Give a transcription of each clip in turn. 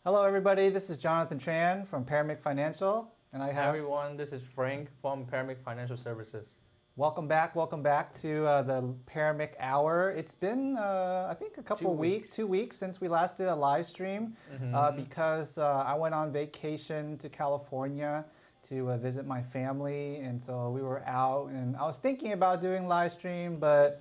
Hello, everybody. This is Jonathan Tran from Paramic Financial, and I Hi have everyone, this is Frank from Paramic Financial Services. welcome back to the Paramic Hour. It's been, I think, a couple 2 weeks. 2 weeks since we last did a live stream because I went on vacation to California to visit my family, and so we were out, and I was thinking about doing live stream, but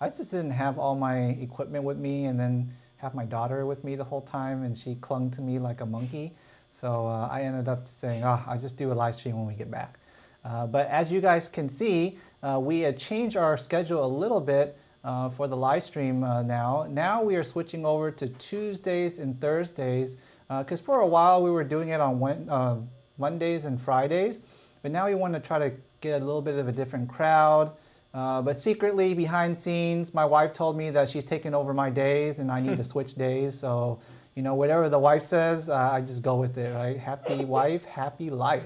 I just didn't have all my equipment with me, and then have my daughter with me the whole time, and she clung to me like a monkey. So I ended up saying, I'll just do a live stream when we get back. But as you guys can see, we had changed our schedule a little bit for the live stream now. Now we are switching over to Tuesdays and Thursdays because for a while we were doing it on Mondays and Fridays, but now we want to try to get a little bit of a different crowd. But secretly, behind scenes, my wife told me that she's taking over my days and I need to switch days. So, you know, whatever the wife says, I just go with it, right? Happy wife, happy life.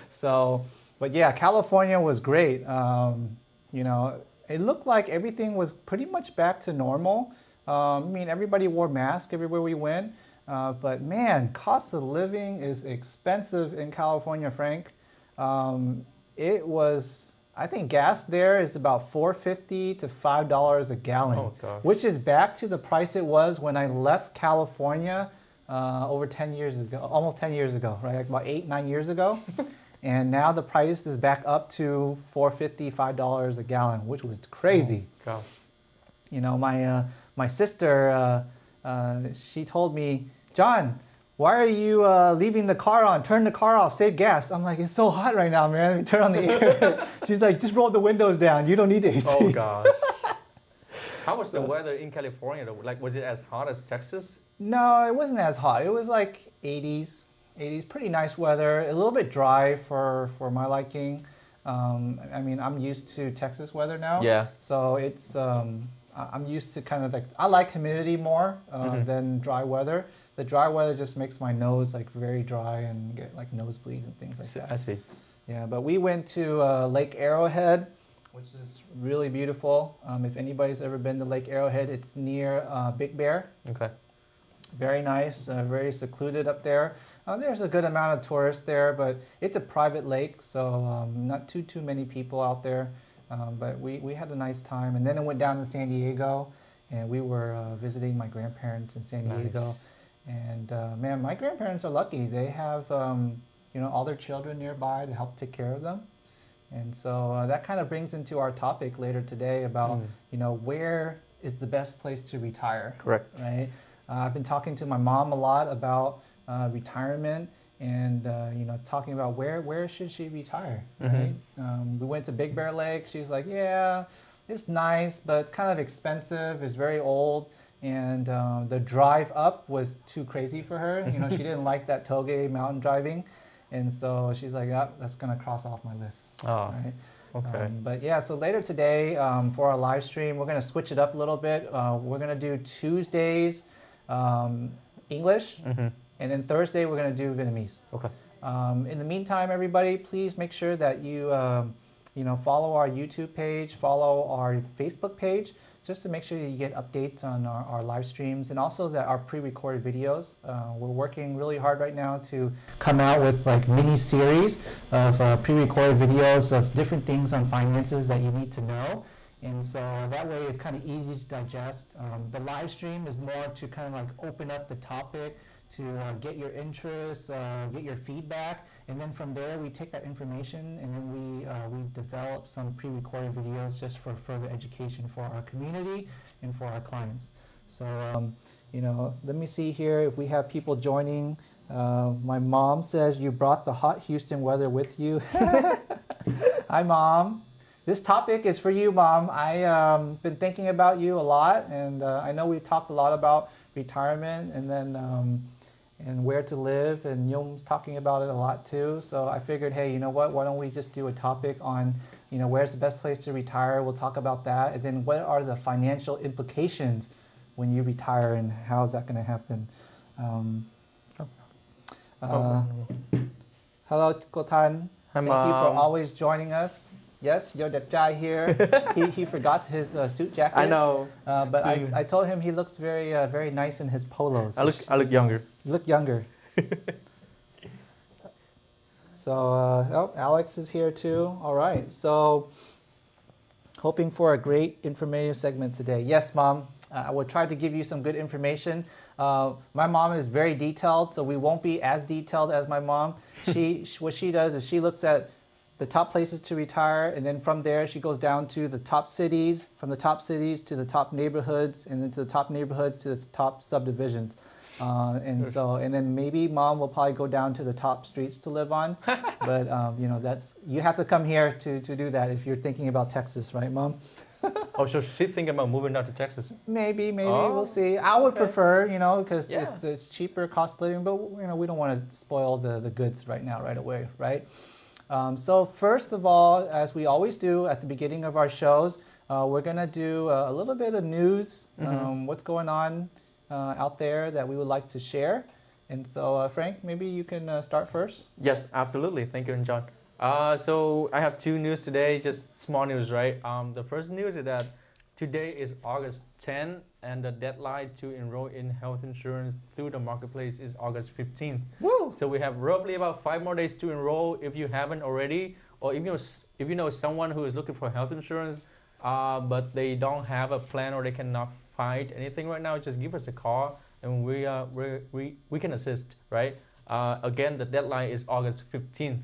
So, but yeah, California was great. You know, it looked like everything was pretty much back to normal. I mean, everybody wore masks everywhere we went. But man, cost of living is expensive in California, Frank. It was, I think gas there is about $4.50 to $5 a gallon, which is back to the price it was when I left California over 10 years ago, almost 10 years ago, right? Like about 8, 9 years ago. And now the price is back up to $4.50, $5 a gallon, which was crazy. Oh, you know, my sister, she told me, John, why are you leaving the car on? Turn the car off, save gas. I'm like, it's so hot right now, man. Let me turn on the air. She's like, just roll the windows down. You don't need the AC. Oh gosh. How was the weather in California though? Like, was it as hot as Texas? No, it wasn't as hot. It was like 80s, pretty nice weather. A little bit dry for my liking. I mean, I'm used to Texas weather now. Yeah. So it's, I'm used to kind of like, I like humidity more than dry weather. The dry weather just makes my nose like very dry and get like nosebleeds and things like that. I see. Yeah, but we went to Lake Arrowhead, which is really beautiful. If anybody's ever been to Lake Arrowhead, it's near Big Bear. Okay. Very nice, very secluded up there. There's a good amount of tourists there, but it's a private lake, so not too many people out there. But we had a nice time, and then I went down to San Diego, and we were visiting my grandparents in San Diego. Nice. And man, my grandparents are lucky. They have you know, all their children nearby to help take care of them. And so that kind of brings into our topic later today about you know, where is the best place to retire. Correct. Right. I've been talking to my mom a lot about retirement and you know, talking about where should she retire. Right. We went to Big Bear Lake. She's like, yeah, it's nice, but it's kind of expensive. It's very old. And the drive up was too crazy for her. You know, she didn't like that toge mountain driving. And so she's like, yeah, that's going to cross off my list. Oh, right? okay. But yeah, so later today for our live stream, we're going to switch it up a little bit. We're going to do Tuesdays English, and then Thursday we're going to do Vietnamese. Okay. In the meantime, everybody, please make sure that you, you know, follow our YouTube page, follow our Facebook page, just to make sure you get updates on our live streams and also our pre-recorded videos. We're working really hard right now to come out with like mini series of pre-recorded videos of different things on finances that you need to know. And so that way it's kind of easy to digest. The live stream is more to kind of like open up the topic, to get your interest, get your feedback, and then from there we take that information and then we develop some pre-recorded videos just for further education for our community and for our clients. So you know, let me see here if we have people joining. My mom says you brought the hot Houston weather with you. Hi, Mom. This topic is for you, Mom. I've been thinking about you a lot, and I know we've talked a lot about retirement and then and where to live, and Yom's talking about it a lot too. So I figured, hey, you know what? Why don't we just do a topic on, you know, where's the best place to retire? We'll talk about that, and then what are the financial implications when you retire, and how is that going to happen? Hello, Kotan. Hi, Thank you for Mom. always joining us. Yes, yo, that guy here. he forgot his suit jacket. I know. But I told him he looks very nice in his polos. I look younger. You look younger. So, oh, Alex is here too. All right. So, hoping for a great informative segment today. Yes, Mom. I will try to give you some good information. My mom is very detailed, so we won't be as detailed as my mom. What she does is she looks at the top places to retire, and then from there she goes down to the top cities, from the top cities to the top neighborhoods, and then to the top neighborhoods to the top subdivisions. And then maybe Mom will probably go down to the top streets to live on. But you have to come here to do that if you're thinking about Texas, right, Mom? Oh, so she's thinking about moving down to Texas. Maybe we'll see. I would prefer, because Yeah. it's cheaper cost living, but we don't want to spoil the goods right now, right away, right? So first of all, as we always do at the beginning of our shows, we're gonna do a little bit of news, what's going on out there that we would like to share. And so, Frank, maybe you can start first. Yes, absolutely. Thank you, John. So I have two news today, just small news, right? The first news is that today is August 10, and the deadline to enroll in health insurance through the marketplace is August 15th. Woo! So we have roughly about 5 more days to enroll if you haven't already, or if you know someone who is looking for health insurance, but they don't have a plan or they cannot find anything right now, just give us a call and we can assist, right? Again, the deadline is August 15th.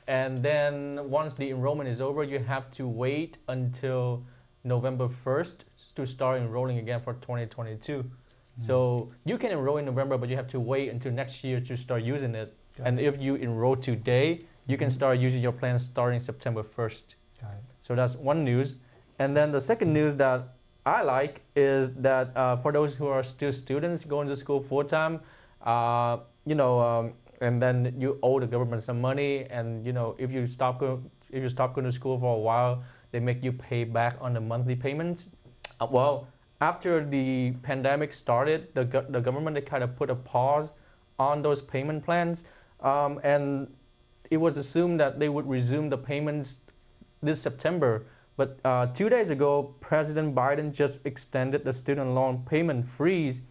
And then once the enrollment is over, you have to wait until November 1st to start enrolling again for 2022. So you can enroll in November, but you have to wait until next year to start using it. And if you enroll today, you can start using your plan starting September 1st. Got it. So that's one news. And then the second news that I like is that for those who are still students going to school full time, and then you owe the government some money, and if you stop going to school for a while, they make you pay back on the monthly payments. Well, after the pandemic started, the government they kind of put a pause on those payment plans, and it was assumed that they would resume the payments this September. But 2 days ago, President Biden just extended the student loan payment freeze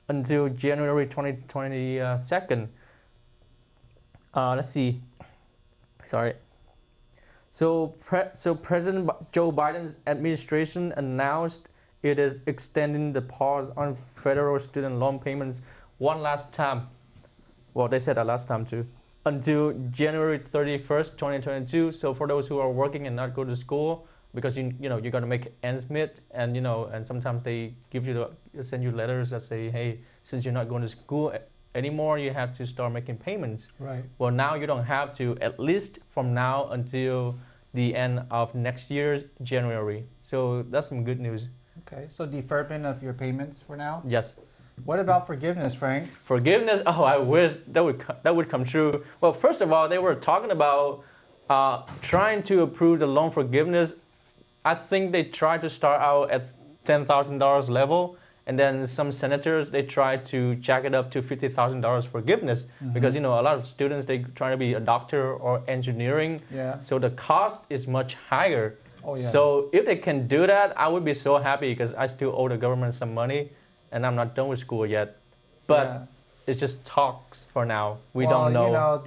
until January 2022. Let's see. Sorry. So President Joe Biden's administration announced it is extending the pause on federal student loan payments one last time. Well, they said that last time too. Until January 31st, 2022. So for those who are working and not go to school, because you got to make ends meet, and and sometimes they send you letters that say, hey, since you're not going to school anymore, you have to start making payments. Right. Well, now you don't have to, at least from now until the end of next year's January. So that's some good news. Okay. So deferment of your payments for now. Yes. What about forgiveness, Frank? Forgiveness? Oh, I wish that would come true. Well, first of all, they were talking about trying to approve the loan forgiveness. I think they tried to start out at $10,000 level, and then some senators they tried to jack it up to $50,000 forgiveness, because a lot of students they try to be a doctor or engineering. Yeah. So the cost is much higher. Oh yeah. So if they can do that, I would be so happy, because I still owe the government some money, and I'm not done with school yet. But it's just talks for now. We don't know.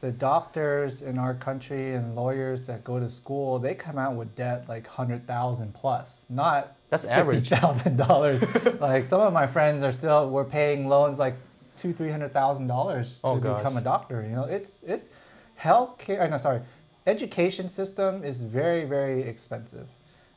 The doctors in our country and lawyers that go to school, they come out with debt like 100,000 plus, not that's average. $50,000. Like some of my friends we're paying loans like $200,000-$300,000 to become a doctor. It's healthcare. No, sorry, education system is very, very expensive.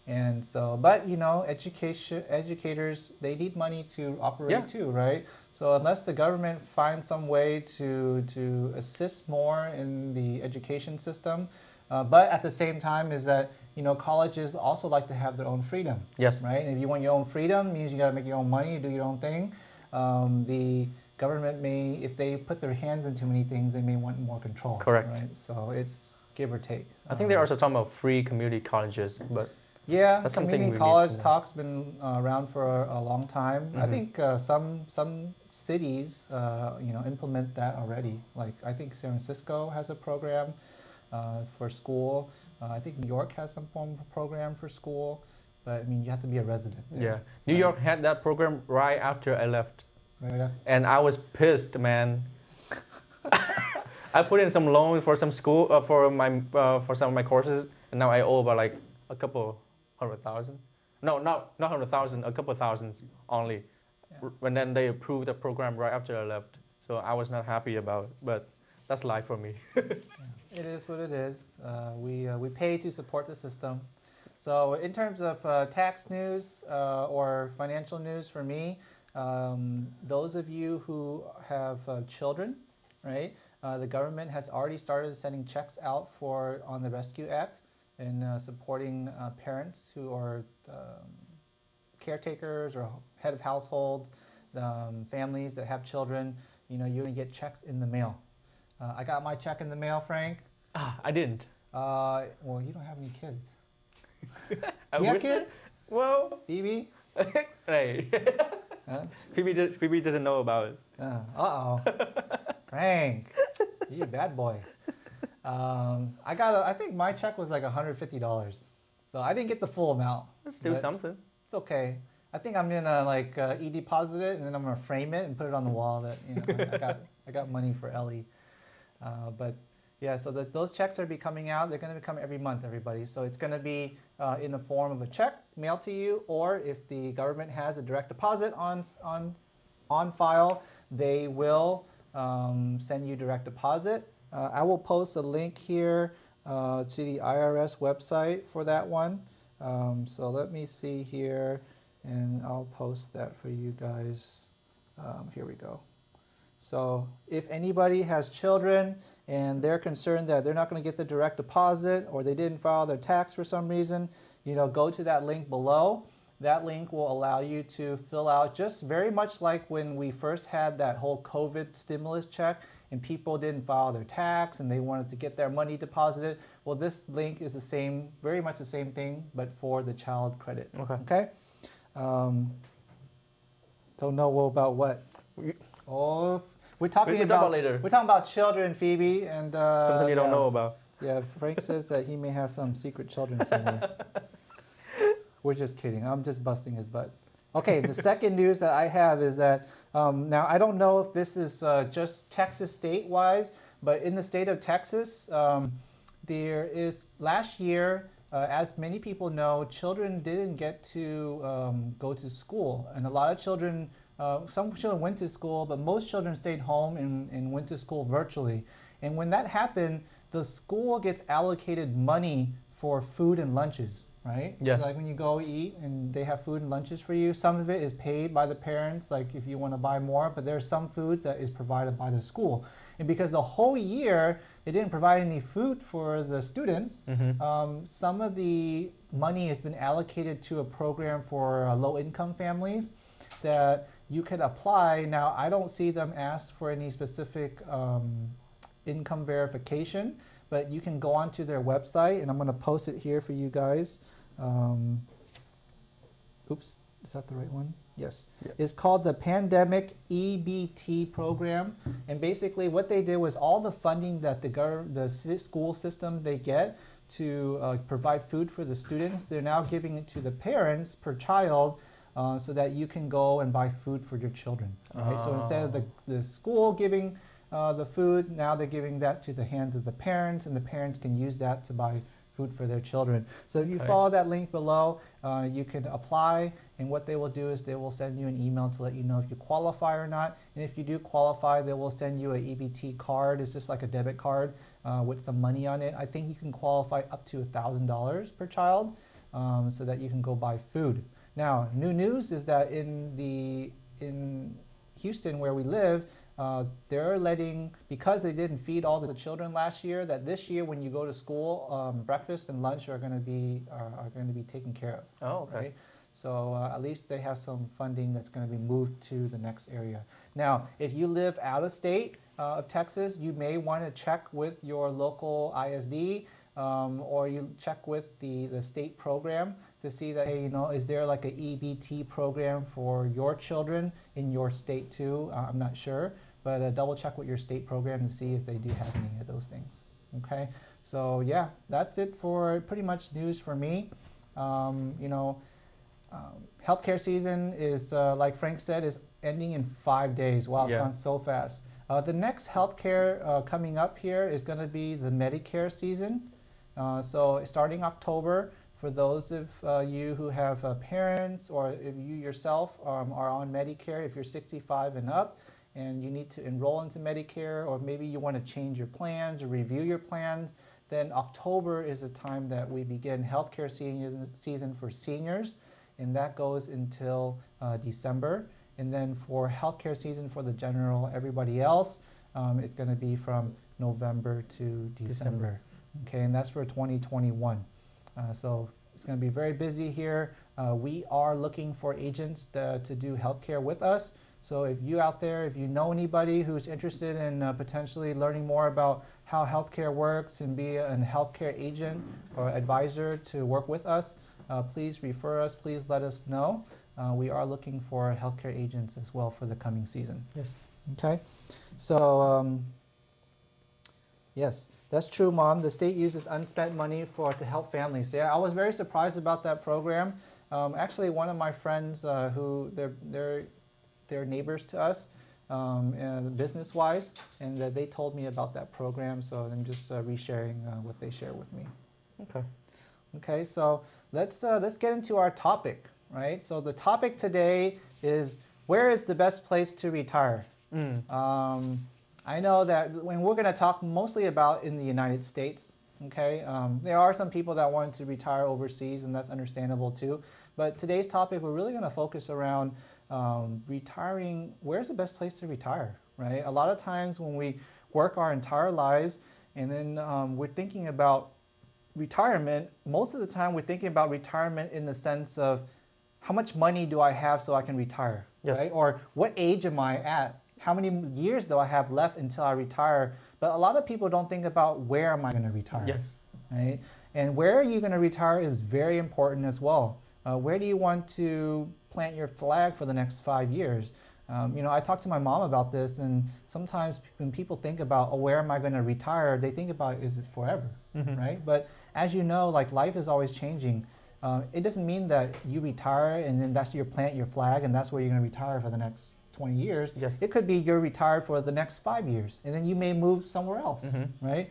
And so, but educators, they need money to operate too, right? So unless the government finds some way to assist more in the education system, but at the same time is that, colleges also like to have their own freedom. Yes. Right? And if you want your own freedom, it means you got to make your own money, do your own thing. The government may, if they put their hands into many things, they may want more control. Correct. Right? So it's give or take. I think they're also talking about free community colleges, but yeah, that's something community we college need to know. talk's been around for a long time. I think some cities, implement that already. Like I think San Francisco has a program for school. I think New York has some form of program for school, but I mean, you have to be a resident there. Yeah, New York had that program right after I left, Right? and I was pissed, man. I put in some loans for some school for some of my courses, and now I owe about like a couple $100,000. No, not 100,000, a couple thousands only. Yeah. And then they approved the program right after I left, so I was not happy about it. But that's life for me. It is what it is. We pay to support the system. So in terms of tax news or financial news for me, those of you who have children, right? The government has already started sending checks out on the Rescue Act and supporting parents who are caretakers or head of households, families that have children. You're going to get checks in the mail. I got my check in the mail, Frank. I didn't. Well, you don't have any kids. I You have wish- kids? Well, Phoebe? hey, Huh? Phoebe doesn't know about it. Uh-oh. Frank, you a bad boy. I think my check was like $150. So I didn't get the full amount. Let's do but something. It's okay. I think I'm gonna like e-deposit it and then I'm gonna frame it and put it on the wall that I got money for Ellie. But yeah, so those checks are be coming out. They're gonna come every month, everybody. So it's gonna be in the form of a check mailed to you, or if the government has a direct deposit on file, they will send you direct deposit. I will post a link here to the IRS website for that one. So let me see here, and I'll post that for you guys. Here we go. So if anybody has children and they're concerned that they're not going to get the direct deposit or they didn't file their tax for some reason, go to that link below. That link will allow you to fill out just very much like when we first had that whole COVID stimulus check and people didn't file their tax and they wanted to get their money deposited. Well, this link is the same, very much the same thing, but for the child credit. Okay? Don't know about what? Oh, we're talking We can talk about later. We're talking about children, Phoebe, and Something you don't know about. Yeah, Frank says that he may have some secret children somewhere. We're just kidding. I'm just busting his butt. Okay, the second news that I have is that now I don't know if this is just Texas state-wise, but in the state of Texas, there is last year, as many people know, children didn't get to go to school, and a lot of children. Some children went to school, but most children stayed home and went to school virtually. And when that happened, the school gets allocated money for food and lunches, right? Yes. So like when you go eat and they have food and lunches for you, some of it is paid by the parents, like if you want to buy more, but there's some foods that is provided by the school. And because the whole year they didn't provide any food for the students, some of the money has been allocated to a program for low-income families that you can apply. Now, I don't see them ask for any specific income verification, but you can go onto their website, and I'm going to post it here for you guys. Oops, is that the right one? Yes. Yep. It's called the Pandemic EBT program, and basically what they did was all the funding that the school system they get to provide food for the students, they're now giving it to the parents per child. So that you can go and buy food for your children. Right? So instead of the school giving the food, now they're giving that to the hands of the parents, and the parents can use that to buy food for their children. So if you follow that link below, you can apply, and what they will do is they will send you an email to let you know if you qualify or not. And if you do qualify, they will send you an EBT card. It's just like a debit card with some money on it. I think you can qualify up to $1,000 per child so that you can go buy food. Now, new news is that in Houston, where we live, they're letting, because they didn't feed all the children last year, that this year when you go to school, breakfast and lunch are going to be taken care of. Oh, okay. Right? So at least they have some funding that's going to be moved to the next area. Now, if you live out of state of Texas, you may want to check with your local ISD or you check with the state program to see that, hey, is there like an EBT program for your children in your state too? I'm not sure, but double check with your state program to see if they do have any of those things. Okay, so yeah, that's it for pretty much news for me. You know, healthcare season is, like Frank said, is ending in 5 days. Wow, it's Yeah. gone so fast. The next healthcare coming up here is going to be the Medicare season. So starting October, for those of you who have parents or if you yourself are on Medicare, if you're 65 and up and you need to enroll into Medicare, or maybe you want to change your plans or review your plans, then October is the time that we begin healthcare season for seniors, and that goes until December. And then for healthcare season for the general, everybody else, it's going to be from November to December. Okay, and that's for 2021. So it's going to be very busy here. We are looking for agents to do healthcare with us. So if you out there, if you know anybody who's interested in potentially learning more about how healthcare works and be a healthcare agent or advisor to work with us, please refer us, please let us know. We are looking for healthcare agents as well for the coming season. Yes. Okay, so yes, that's true, Mom. The state uses unspent money to help families. Yeah, I was very surprised about that program. Actually, one of my friends who they're neighbors to us, business-wise, and they told me about that program. So I'm just resharing what they share with me. Okay. Okay, so let's get into our topic, right? So the topic today is, where is the best place to retire? I know that when we're going to talk mostly about in the United States, okay? There are some people that want to retire overseas, and that's understandable too. But today's topic, we're really going to focus around retiring. Where's the best place to retire, right? A lot of times when we work our entire lives and then we're thinking about retirement, most of the time we're thinking about retirement in the sense of, how much money do I have so I can retire, Yes. right? Or what age am I at? How many years do I have left until I retire? But a lot of people don't think about, where am I going to retire? Yes. Right? And where are you going to retire is very important as well. Where do you want to plant your flag for the next 5 years? You know, I talked to my mom about this, and sometimes when people think about, oh, where am I going to retire, they think about, is it forever, right? But as you know, like, life is always changing. It doesn't mean that you retire and then that's your plant your flag and that's where you're going to retire for the next 20 years. Yes. It could be you're retired for the next 5 years, and then you may move somewhere else, right?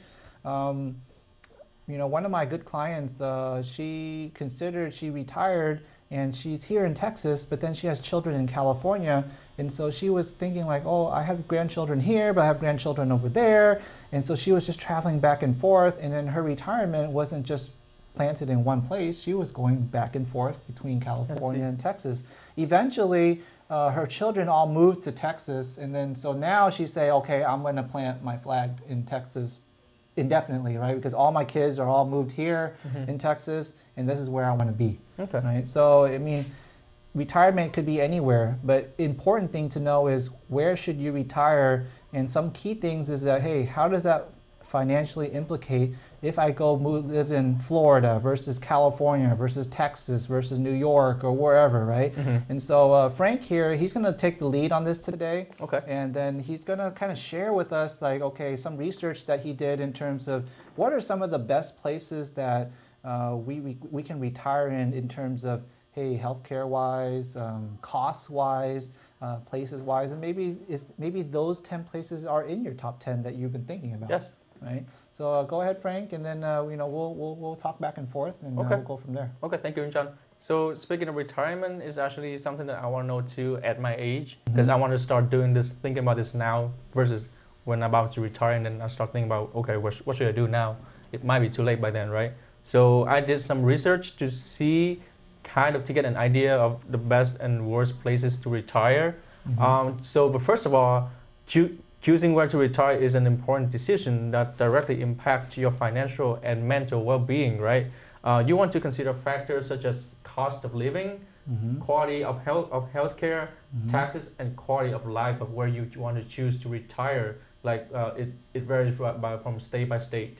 You know, one of my good clients, she considered she retired and she's here in Texas, but then she has children in California. And so she was thinking like, oh, I have grandchildren here, but I have grandchildren over there. And so she was just traveling back and forth. And then her retirement wasn't just planted in one place. She was going back and forth between California and Texas. Eventually, her children all moved to Texas. And then so now she say, okay, I'm going to plant my flag in Texas indefinitely, right? Because all my kids are all moved here in Texas, and this is where I want to be. Okay. Right? So, I mean, retirement could be anywhere, but important thing to know is, where should you retire? And some key things is that, hey, how does that financially implicate if I go live in Florida versus California versus Texas versus New York or wherever, right? And so Frank here, he's going to take the lead on this today. Okay. And then he's going to kind of share with us, like, okay, some research that he did in terms of what are some of the best places that we can retire in terms of, hey, healthcare wise, costs wise, places wise, and maybe those 10 places are in your top 10 that you've been thinking about. Yes. Right. So go ahead, Frank, and then you know, we'll talk back and forth, and we'll go from there. Okay, thank you, John. So speaking of retirement, is actually something that I want to know too at my age, because I want to start doing this, thinking about this now versus when I'm about to retire, and then I start thinking about, okay, what should I do now? It might be too late by then, right? So I did some research to see, kind of to get an idea of the best and worst places to retire. But first of all, choosing where to retire is an important decision that directly impacts your financial and mental well-being, right? You want to consider factors such as cost of living, quality of healthcare, taxes, and quality of life of where you want to choose to retire. Like it varies from state by state.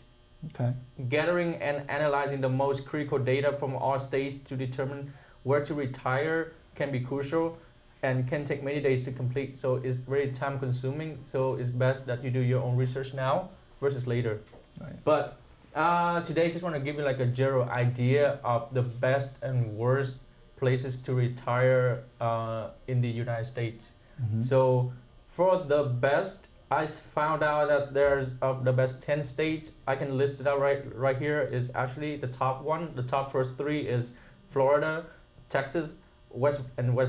Okay. Gathering and analyzing the most critical data from all states to determine where to retire can be crucial and can take many days to complete. So it's very time consuming. So it's best that you do your own research now versus later. Right. But today, I just want to give you like a general idea of the best and worst places to retire in the United States. Mhm. So for the best, I found out that there's of the best 10 states. I can list it out right here. Is actually the top one. The top first three is Florida, Texas, West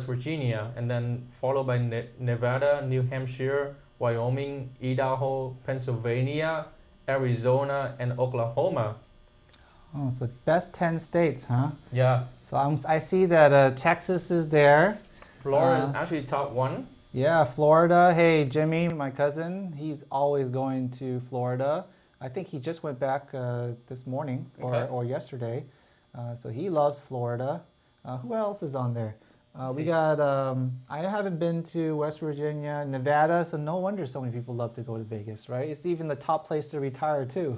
Virginia, and then followed by Nevada, New Hampshire, Wyoming, Idaho, Pennsylvania, Arizona, and Oklahoma. Oh, so best 10 states, huh? Yeah, So I see that Texas is there. Florida is actually top one. Yeah, Florida. Hey, Jimmy, my cousin, he's always going to Florida. I think he just went back this morning Okay. or yesterday. So he loves Florida. Who else is on there? Let's We see. got, I haven't been to West Virginia, Nevada, so no wonder so many people love to go to Vegas, right? It's even the top place to retire too.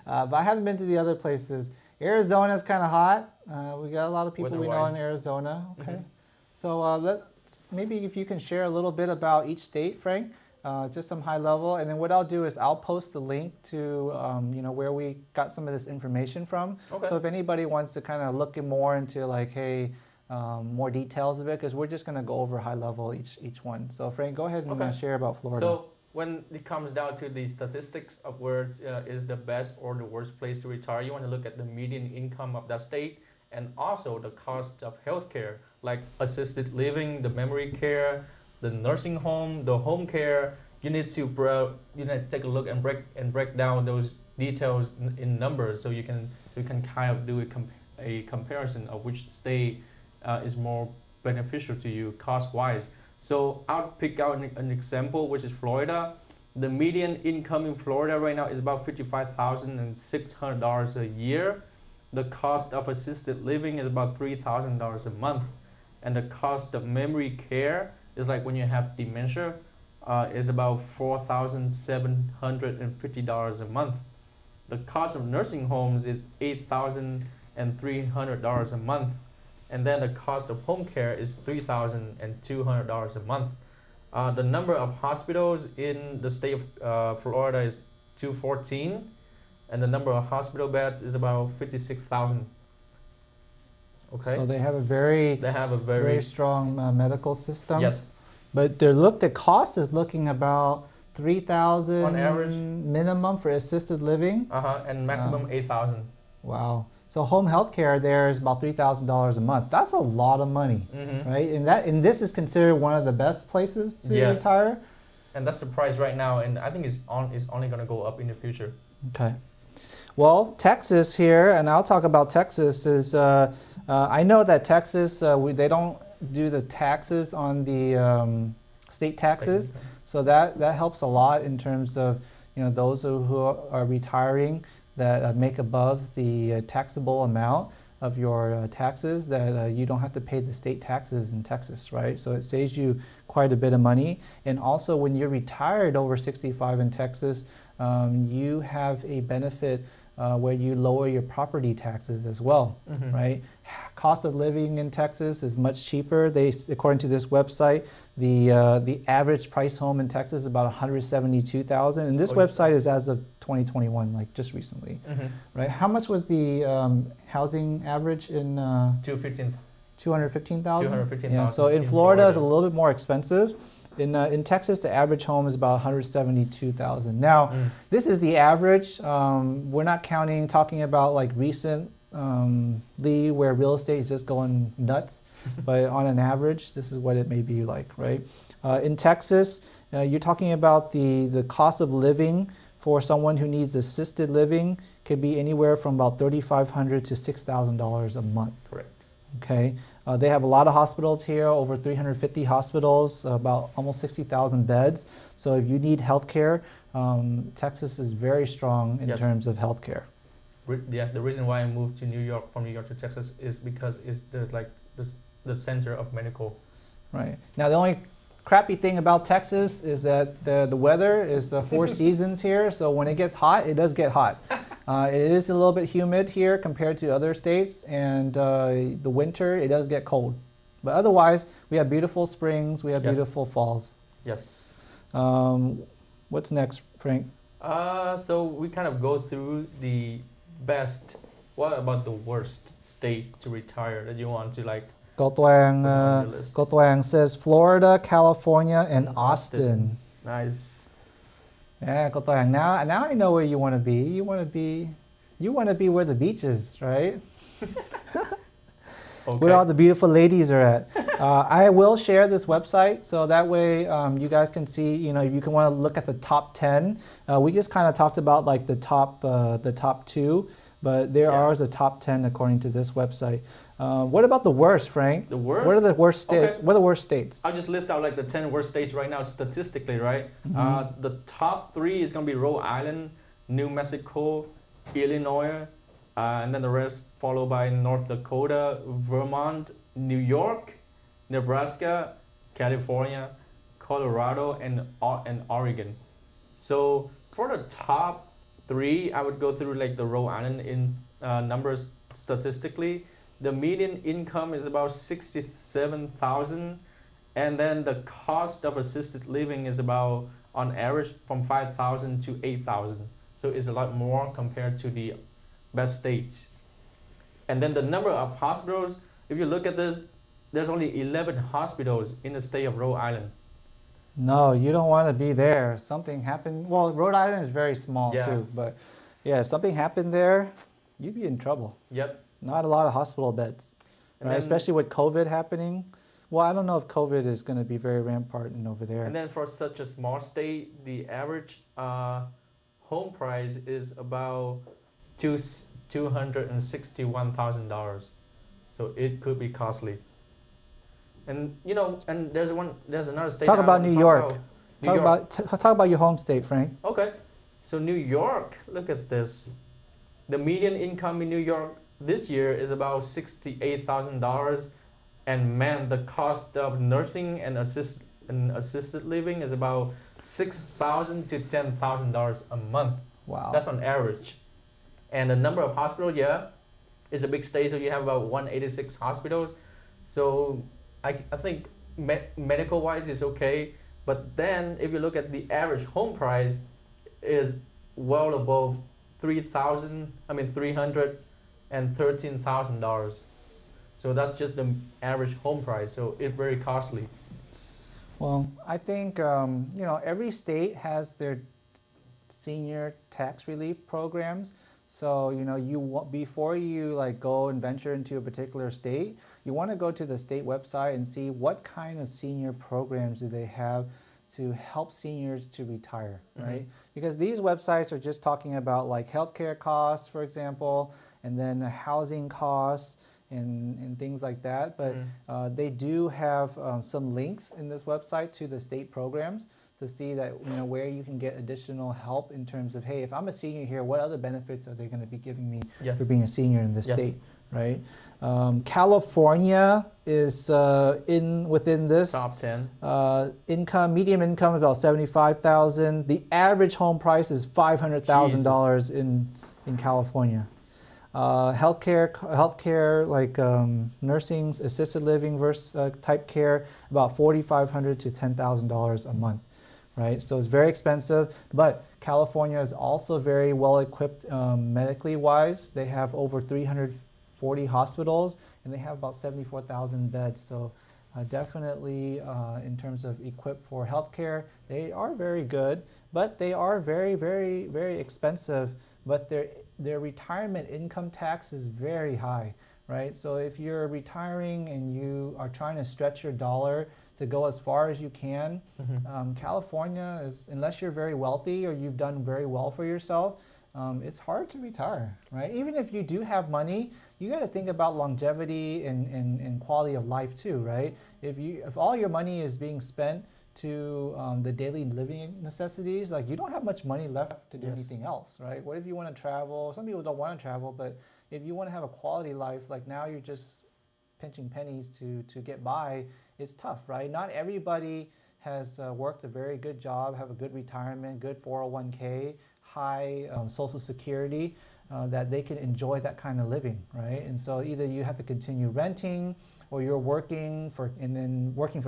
But I haven't been to the other places. Arizona's kind of hot. We got a lot of people we know Weather-wise. in Arizona. Okay. Mhm. So maybe if you can share a little bit about each state, Frank, just some high level. And then what I'll do is I'll post the link to where we got some of this information from. Okay. So if anybody wants to kind of look more into like, hey, more details of it, because we're just going to go over high level each one. So Frank, go ahead and Okay. share about Florida. So when it comes down to the statistics of where is the best or the worst place to retire, you want to look at the median income of that state and also the cost of healthcare, like assisted living, the memory care, the nursing home, the home care. You need to take a look and break down those details in numbers, so you can kind of do a comparison of which state is more beneficial to you cost wise. So I'll pick out an example, which is Florida. The median income in Florida right now is about $55,600 a year. The cost of assisted living is about $3,000 a month. And the cost of memory care is like when you have dementia, is about $4,750 a month. The cost of nursing homes is $8,300 a month. And then the cost of home care is $3,200 a month. The number of hospitals in the state of Florida is 214, and the number of hospital beds is about 56,000. Okay. So they have a very very strong medical system. yes. But the cost is looking about 3,000 On average. minimum for assisted living. And maximum 8,000. Wow. So home health care there is about $3,000 a month. That's a lot of money, Mm-hmm. right? And this is considered one of the best places to Yes. retire. And that's the price right now, and I think it's only going to go up in the future. Okay. Well, Texas here, and I'll talk about Texas, is I know that Texas, they don't do the taxes on the state taxes. So that helps a lot in terms of those who are retiring that make above the taxable amount of your taxes, that you don't have to pay the state taxes in Texas, right? So it saves you quite a bit of money. And also when you're retired over 65 in Texas, you have a benefit where you lower your property taxes as well, Mm-hmm. right? Cost of living in Texas is much cheaper. According to this website, the average price home in Texas is about $172,000, and this website is as of 2021, like just recently, Mm-hmm. right? How much was the housing average in 215. 215,000? 215,000 Yeah. So in in Florida, it's a Florida. little bit more expensive. In Texas, the average home is about 172,000. Now, this is the average. We're not talking about like recently where real estate is just going nuts, but on an average, this is what it may be like, right? In Texas, you're talking about the cost of living for someone who needs assisted living could be anywhere from about $3,500 to $6,000 a month. Correct. Okay, they have a lot of hospitals here, over 350 hospitals, about almost 60,000 beds. So if you need health care, Texas is very strong in Yes. terms of health care. The reason why I moved to New York from New York to Texas is because it's the center of medical. Right. Now, the only crappy thing about Texas is that the weather is the four seasons here. So when it gets hot, it does get hot. It is a little bit humid here compared to other states, and the winter, it does get cold. But otherwise, we have beautiful springs, we have Yes. beautiful falls. Yes. What's next, Frank? So we kind of go through the best. What about the worst states to retire that you want to like Go Tuang, put on your list? Go Tuang says Florida, California, and Austin. Nice. Yeah, Go Tuang. Now I know where you want to be. You want to be where the beach is, right? Okay. Where all the beautiful ladies are at. I will share this website so that way you guys can see. You know, if you can want to look at the top 10. We just kind of talked about like the top 2, but there Yeah. are the top 10 according to this website. What about the worst, Frank? The worst? What are the worst states? Okay. What are the worst states? I'll just list out like the 10 worst states right now statistically, right? The top 3 is gonna be Rhode Island, New Mexico, Illinois, and then the rest followed by North Dakota, Vermont, New York, Nebraska, California, Colorado, and Oregon. So for the top 3, I would go through like the Rhode Island in numbers statistically. The median income is about 67,000, and then the cost of assisted living is about on average from 5,000 to 8,000. So it's a lot more compared to the best states. And then the number of hospitals, if you look at this, there's only 11 hospitals in the state of Rhode Island. No, you don't want to be there. Something happened. Well, Rhode Island is very small Yeah. too, but yeah, if something happened there, you'd be in trouble. Yep. Not a lot of hospital beds, And right? then- Especially with COVID happening. Well, I don't know if COVID is going to be very rampant over there. And then for such a small state, the average home price is about $261,000. So it could be costly. And you know, and there's another state. Talk I about wanna New York. New York. Talk about your home state, Frank. Okay, so New York, look at this. The median income in New York this year is about $68,000, and man, the cost of nursing and assisted living is about $6,000 to $10,000 a month. Wow. That's on average. And the number of hospitals, yeah, is a big state, so you have about 186 hospitals. So I think medical wise is okay, but then if you look at the average home price is well above $313,000. So that's just the average home price. So it's very costly. Well, I think you know, every state has their senior tax relief programs. So you know, before you like go and venture into a particular state, you want to go to the state website and see what kind of senior programs do they have to help seniors to retire, right? Because these websites are just talking about like healthcare costs, for example, and then housing costs and things like that. But they do have some links in this website to the state programs to see that, you know, where you can get additional help in terms of, hey, if I'm a senior here, what other benefits are they going to be giving me Yes. for being a senior in this Yes. state, right? California is within this Top 10. medium income about 75,000. The average home price is $500,000 in California. Healthcare like nursing, assisted living versus type care, about $4,500 to $10,000 a month, right? So it's very expensive, but California is also very well equipped medically wise. They have over 340 hospitals and they have about 74,000 beds. So definitely in terms of equipped for healthcare, they are very good, but they are very, very, very expensive. But their retirement income tax is very high, right? So if you're retiring and you are trying to stretch your dollar to go as far as you can, California is, unless you're very wealthy or you've done very well for yourself, it's hard to retire, right? Even if you do have money, you got to think about longevity and quality of life too, right? If all your money is being spent to the daily living necessities, like you don't have much money left to do anything else, right? What if you want to travel? Some people don't want to travel, but if you want to have a quality life, like now you're just pinching pennies to get by, it's tough, right? Not everybody has worked a very good job, have a good retirement, good 401k, high social security, that they can enjoy that kind of living, right? And so either you have to continue renting, or you're working for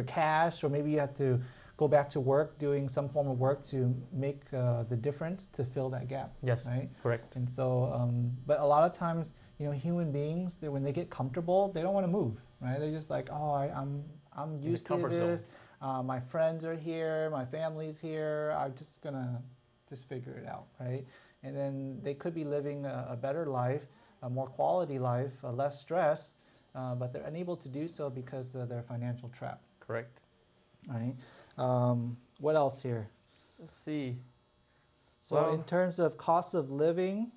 cash, or maybe you have to go back to work, doing some form of work to make the difference to fill that gap. Yes. Right. Correct. And so, but a lot of times, human beings, when they get comfortable, they don't want to move. Right. They're just like, oh, I'm used to this. My friends are here. My family's here. I'm just gonna figure it out. Right. And then they could be living a better life, a more quality life, less stress, but they're unable to do so because of their financial trap. Correct. Right. What else here? Let's see. So in terms of cost of living,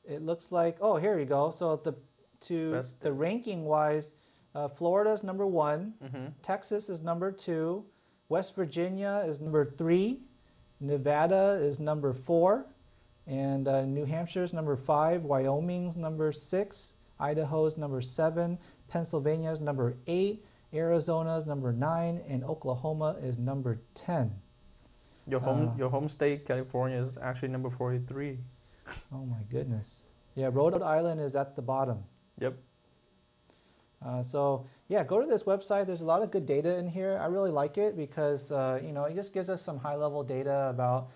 it looks like, oh, here you go. So the ranking wise, Florida's number 1, Texas is number 2, West Virginia is number 3, Nevada is number 4, and New Hampshire is number 5, Wyoming's number 6, Idaho's number 7, Pennsylvania is number 8, Arizona is number 9, and Oklahoma is number 10. Your home state, California, is actually number 43. Oh my goodness. Yeah, Rhode Island is at the bottom. Yep. So yeah, go to this website. There's a lot of good data in here. I really like it because it just gives us some high-level data about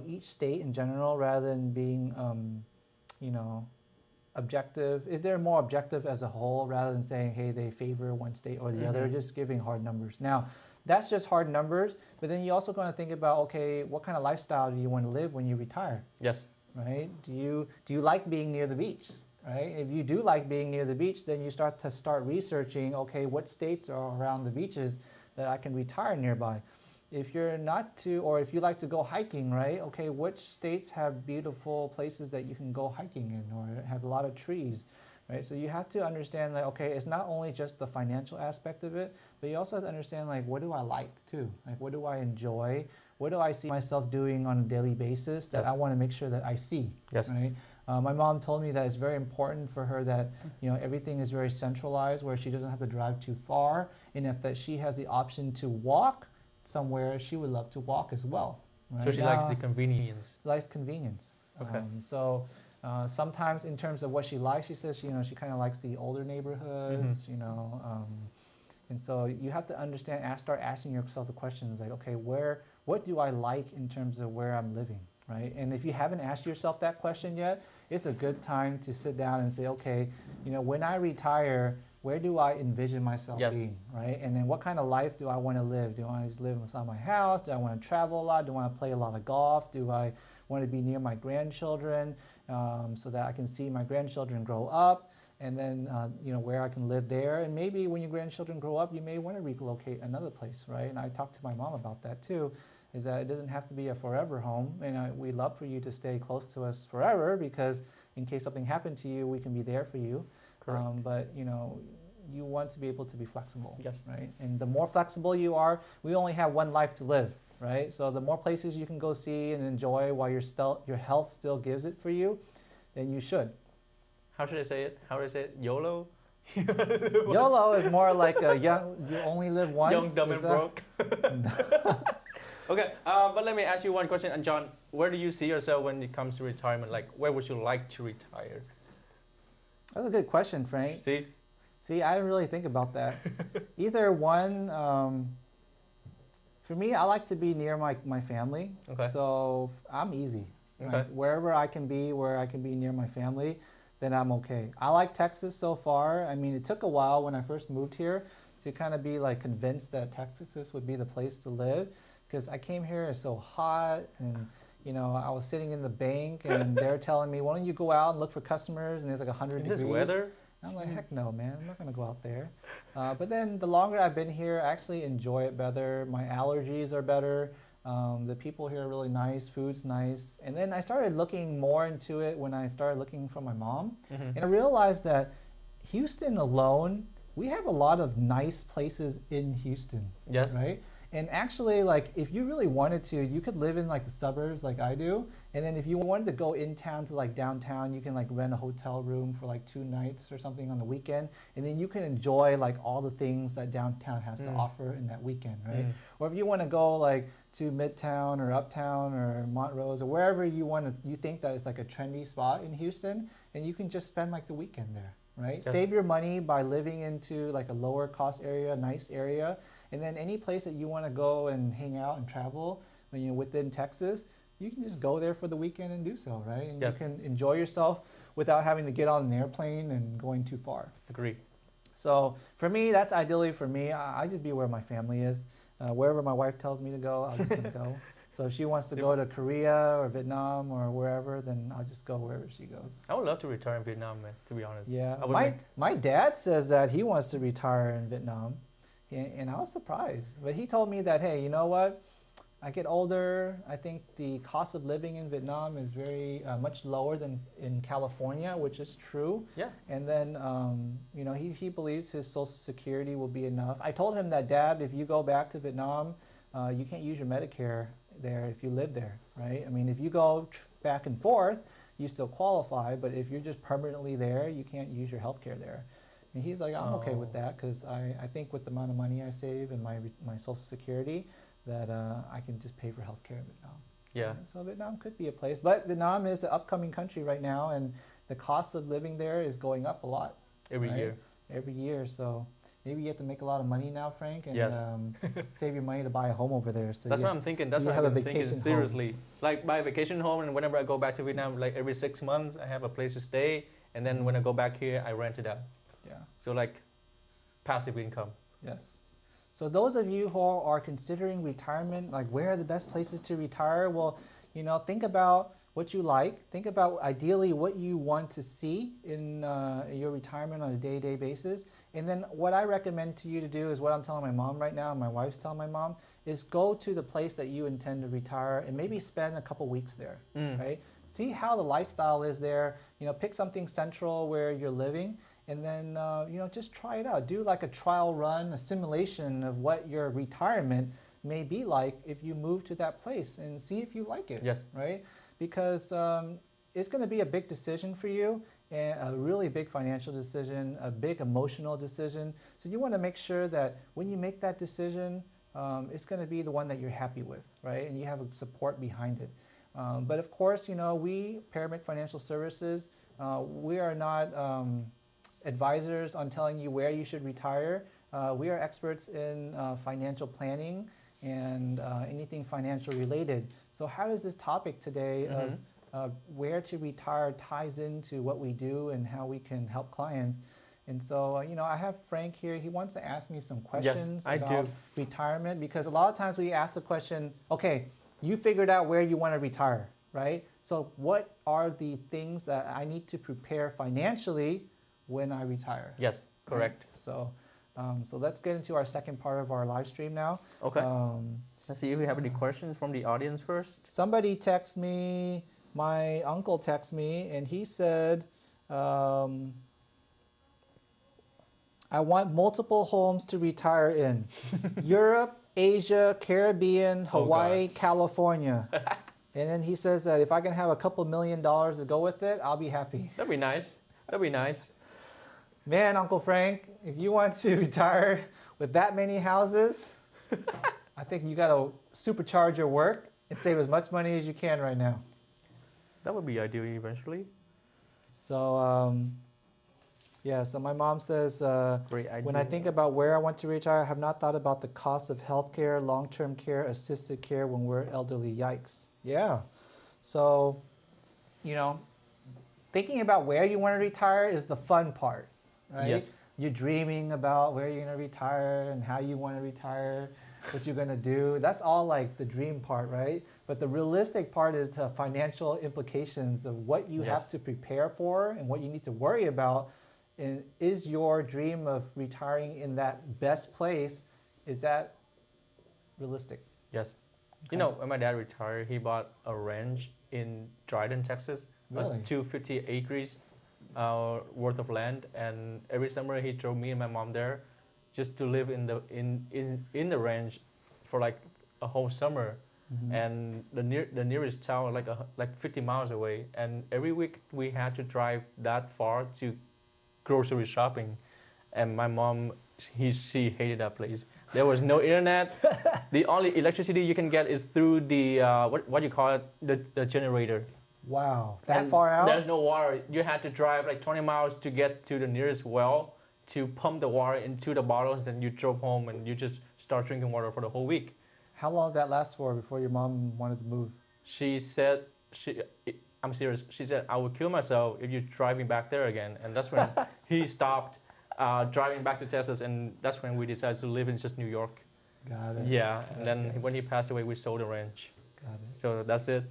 each state in general, rather than being objective. They're more objective as a whole, rather than saying, hey, they favor one state or the other. Just giving hard numbers. Now, that's just hard numbers. But then you also going to think about, okay, what kind of lifestyle do you want to live when you retire? Yes. Right? Do you like being near the beach? Right? If you do like being near the beach, then you start researching, okay, what states are around the beaches that I can retire nearby. If you're not or if you like to go hiking, right? Okay, which states have beautiful places that you can go hiking in, or have a lot of trees, right? So you have to understand that, okay, it's not only just the financial aspect of it, but you also have to understand, like, what do I like too? Like, what do I enjoy? What do I see myself doing on a daily basis that I want to make sure that I see? Yes. Right? My mom told me that it's very important for her that everything is very centralized, where she doesn't have to drive too far, and if that she has the option to walk somewhere, she would love to walk as well. Right? So she likes the convenience. Likes convenience. Okay. Sometimes in terms of what she likes, she says she kind of likes the older neighborhoods. And so you have to start asking yourself the questions like, okay, what do I like in terms of where I'm living, right? And if you haven't asked yourself that question yet, it's a good time to sit down and say, okay, when I retire, where do I envision myself being, right? And then what kind of life do I want to live? Do I just live inside my house? Do I want to travel a lot? Do I want to play a lot of golf? Do I want to be near my grandchildren so that I can see my grandchildren grow up? And then, where I can live there. And maybe when your grandchildren grow up, you may want to relocate another place, right? And I talked to my mom about that too, is that it doesn't have to be a forever home. And we'd love for you to stay close to us forever, because in case something happened to you, we can be there for you. Correct. But, you want to be able to be flexible, yes, right? And the more flexible you are, we only have one life to live, right? So the more places you can go see and enjoy while your health still gives it for you, then you should. How should I say it? How do I say it? YOLO? YOLO is more like you only live once. Young, dumb, and broke. Okay, but let me ask you one question. And John, where do you see yourself when it comes to retirement? Like, where would you like to retire? That's a good question, Frank. See, I didn't really think about that. Either one, for me, I like to be near my family. Okay. So I'm easy. Okay. Right? Wherever I can be, where I can be near my family, then I'm okay. I like Texas so far. I mean, it took a while when I first moved here to kind of be like convinced that Texas would be the place to live, because I came here, it's so hot, and I was sitting in the bank and they're telling me, why don't you go out and look for customers, and it's like 100 degrees. This weather? I'm like, heck no, man, I'm not gonna go out there. But then the longer I've been here, I actually enjoy it better. My allergies are better. The people here are really nice, food's nice. And then I started looking more into it when I started looking for my mom. And I realized that Houston alone, we have a lot of nice places in Houston. Yes. Right? And actually, like, if you really wanted to, you could live in like the suburbs like I do. And then if you wanted to go in town to like downtown, you can like rent a hotel room for like 2 nights or something on the weekend. And then you can enjoy like all the things that downtown has to offer in that weekend, right? Or if you want to go like to Midtown or Uptown or Montrose or wherever you think that is like a trendy spot in Houston, and you can just spend like the weekend there, right? Yes. Save your money by living into like a lower cost area, nice area, And then any place that you want to go and hang out and travel when you're within Texas, you can just go there for the weekend and do so, right? And Yes. you can enjoy yourself without having to get on an airplane and going too far. Agree. So for me, that's ideally for me. I just be where my family is. Wherever my wife tells me to go, I'm just gonna go. So if she wants to go to Korea or Vietnam or wherever, then I'll just go wherever she goes. I would love to retire in Vietnam, man, to be honest. Yeah, I would my dad says that he wants to retire in Vietnam, and I was surprised. But he told me that, hey, you know what? I get older. I think the cost of living in Vietnam is very much lower than in California, which is true. Yeah. And then, you know, he believes his Social Security will be enough. I told him that, Dad, if you go back to Vietnam, you can't use your Medicare there if you live there, right? I mean, if you go back and forth, you still qualify, but if you're just permanently there, you can't use your health care there. And he's like, I'm okay with that because I think with the amount of money I save and my Social Security, that I can just pay for healthcare in Vietnam. Yeah. So Vietnam could be a place, but Vietnam is an upcoming country right now, and the cost of living there is going up a lot. Every right? year. Every year. So maybe you have to make a lot of money now, Frank, and Yes. save your money to buy a home over there. So That's what I'm thinking. That's you what have a I've been vacation thinking home. seriously. Like buy a vacation home, and whenever I go back to Vietnam, like every 6 months, I have a place to stay, and then when I go back here, I rent it out. Yeah. So like passive income. Yes. So those of you who are considering retirement, like where are the best places to retire? Well, you know, think about what you like. Think about ideally what you want to see in your retirement on a day-to-day basis. And then what I recommend to you to do is what I'm telling my mom right now, and my wife's telling my mom, is go to the place that you intend to retire and maybe spend a couple weeks there, right? See how the lifestyle is there. You know, pick something central where you're living, and then you know, just try it out. Do like a trial run, a simulation of what your retirement may be like if you move to that place, and see if you like it. Yes. Right? Because it's going to be a big decision for you, and a really big financial decision, a big emotional decision. So you want to make sure that when you make that decision, it's going to be the one that you're happy with, right? And you have a support behind it. But of course, you know, we, Paramic Financial Services, we are not advisors on telling you where you should retire. We are experts in financial planning and anything financial related. So how does this topic today of where to retire ties into what we do and how we can help clients? And so, you know, I have Frank here. He wants to ask me some questions about retirement, because a lot of times we ask the question, okay, you figured out where you want to retire, right? So what are the things that I need to prepare financially when I retire? Yes, correct. Right? So, so let's get into our second part of our live stream now. Okay. Let's see if we have any questions from the audience first. Somebody texted me, my uncle texted me, and he said, I want multiple homes to retire in. Europe, Asia, Caribbean, Hawaii, California. And then he says that if I can have a couple $1 million to go with it, I'll be happy. That'd be nice. That'd be nice. Man, Uncle Frank, if you want to retire with that many houses, I think you got to supercharge your work and save as much money as you can right now. That would be ideal eventually. So, yeah, so my mom says, Great idea. when I think about where I want to retire, I have not thought about the cost of healthcare, long-term care, assisted care when we're elderly. Yikes. Yeah. So, you know, thinking about where you want to retire is the fun part, right? Yes. You're dreaming about where you're going to retire and how you want to retire, what you're going to do. That's all like the dream part, right? But the realistic part is the financial implications of what you have to prepare for and what you need to worry about. And is your dream of retiring in that best place, is that realistic? Yes. Okay. You know, when my dad retired, he bought a ranch in Dryden, Texas. Really? 250 acres worth of land, and every summer he drove me and my mom there just to live in the ranch for like a whole summer. And the nearest town like 50 miles away, and every week we had to drive that far to grocery shopping, and my mom she hated that place. There was no internet. The only electricity you can get is through the what you call it, the generator. Wow, that And far out? There's no water. You had to drive like 20 miles to get to the nearest well to pump the water into the bottles, and you drove home and you just start drinking water for the whole week. How long did that last for before your mom wanted to move? She said, I'm serious. She said, I will kill myself if you drive me back there again. And that's when he stopped driving back to Texas, and that's when we decided to live in just New York. Got it. Yeah, and then when he passed away, we sold the ranch. Got it. So that's it.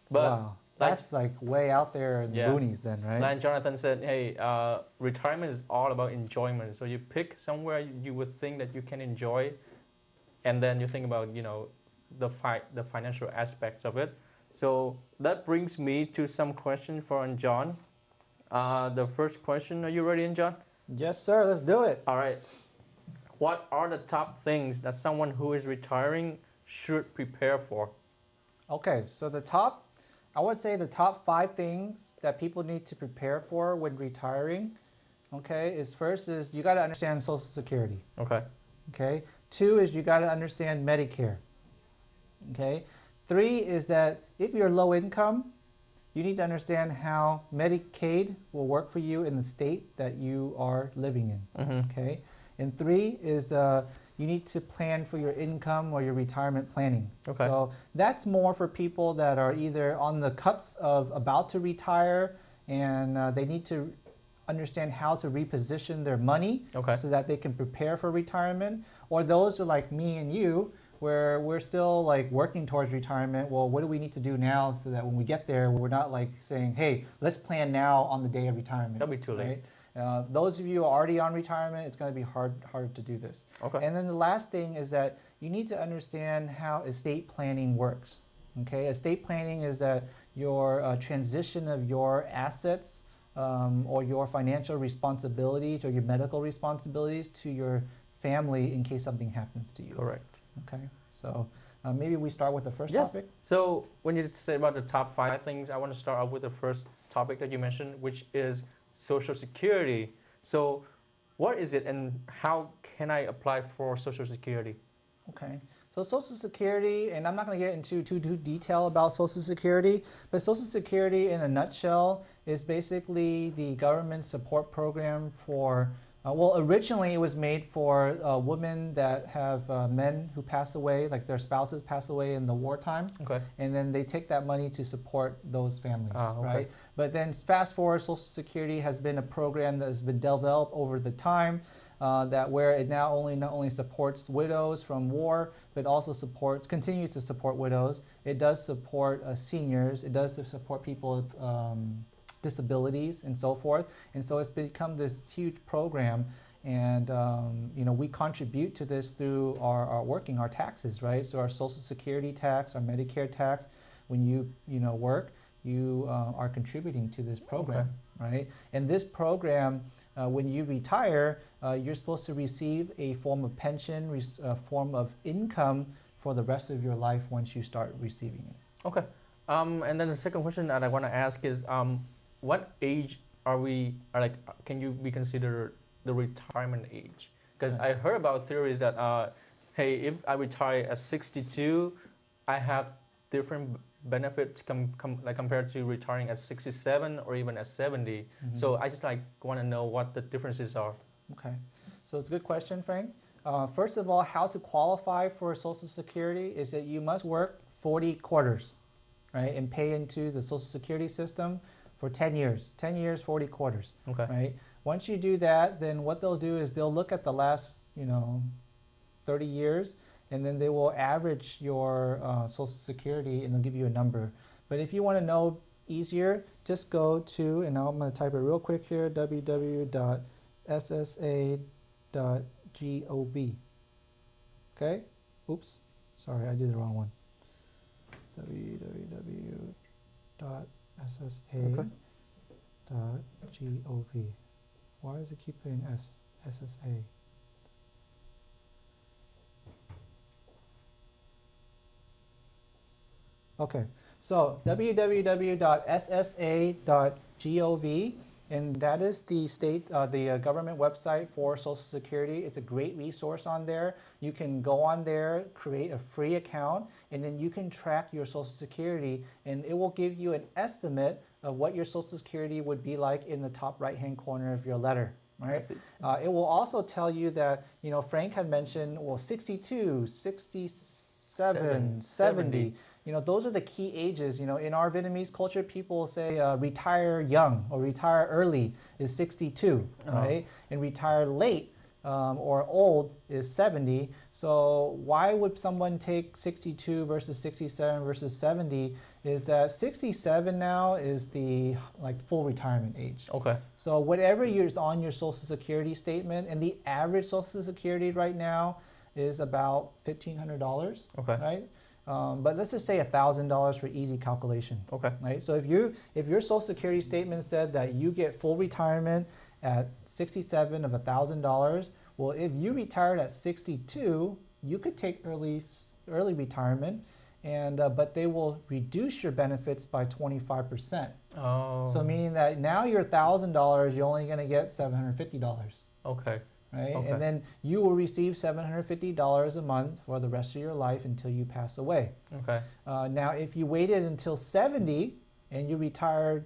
Wow, that's like way out there in the boonies then, right? Like Jonathan said, hey, retirement is all about enjoyment. So you pick somewhere you would think that you can enjoy, and then you think about, the financial aspects of it. So that brings me to some questions for John. The first question, are you ready, John? Yes, sir. Let's do it. All right. What are the top things that someone who is retiring should prepare for? Okay, so I would say the top 5 things that people need to prepare for when retiring, okay, first is you got to understand Social Security. Okay. Okay. 2 is you got to understand Medicare. Okay. 3 is that if you're low income, you need to understand how Medicaid will work for you in the state that you are living in. Mm-hmm. Okay. And 3 is you need to plan for your income or your retirement planning. Okay. So that's more for people that are either on the cusp of about to retire and they need to understand how to reposition their money so that they can prepare for retirement, or those are like me and you where we're still like working towards retirement. Well, what do we need to do now so that when we get there, we're not like saying, hey, let's plan now on the day of retirement. That'll be too late. Right? Those of you who are already on retirement, it's going to be harder to do this. Okay. And then the last thing is that you need to understand how estate planning works. Okay, estate planning is that your transition of your assets or your financial responsibilities or your medical responsibilities to your family in case something happens to you. Correct. Okay, so maybe we start with the first topic. So when you say about the top 5 things, I want to start off with the first topic that you mentioned, which is Social Security. So what is it and how can I apply for Social Security? Okay, so Social Security, and I'm not going to get into too detail about Social Security, but Social Security in a nutshell is basically the government support program for originally it was made for women that have men who pass away, like their spouses pass away in the wartime. Okay. And then they take that money to support those families, okay. right? But then fast forward, Social Security has been a program that has been developed over the time that where it now not only supports widows from war, but also continues to support widows. It does support seniors. It does support people with disabilities and so forth, and so it's become this huge program, and we contribute to this through our taxes, right? So our Social Security tax, our Medicare tax, when you work, you are contributing to this program, right? And this program, when you retire, you're supposed to receive a form of pension, a form of income for the rest of your life once you start receiving it. Okay. And then the second question that I want to ask is, what age can you be considered the retirement age? Because I heard about theories that, hey, if I retire at 62, I have different benefits compared to retiring at 67 or even at 70. Mm-hmm. So I just want to know what the differences are. Okay, so it's a good question, Frank. First of all, how to qualify for Social Security is that you must work 40 quarters, right, and pay into the Social Security system for 10 years. 10 years, 40 quarters, right? Once you do that, then what they'll do is they'll look at the last, 30 years, and then they will average your Social Security, and they'll give you a number. But if you want to know easier, just go to, and now I'm going to type it real quick here, www.ssa.gov. Okay? Oops. Sorry, I did the wrong one. www.ssa.gov. Why does it keep saying SSA? Okay, so www.ssa.gov, and that is the government website for Social Security. It's a great resource on there. You can go on there, create a free account, and then you can track your Social Security, and it will give you an estimate of what your Social Security would be like in the top right-hand corner of your letter. right? see. It will also tell you that, Frank had mentioned, well, 62, 67, 70. Those are the key ages. In our Vietnamese culture, people say retire young or retire early is 62, right? And retire late or old is 70. So why would someone take 62 versus 67 versus 70? Is that 67 now is the full retirement age. Okay. So whatever is on your Social Security statement, and the average Social Security right now is about $1,500. Okay. Right. But let's just say $1,000 for easy calculation. Okay. Right. So if your Social Security statement said that you get full retirement at 67 of $1,000, well, if you retired at 62, you could take early retirement, and but they will reduce your benefits by 25%. Oh. So meaning that now your $1,000, you're only going to get $750. Okay. Right? Okay. And then you will receive $750 a month for the rest of your life until you pass away. Okay. Now, if you waited until 70 and you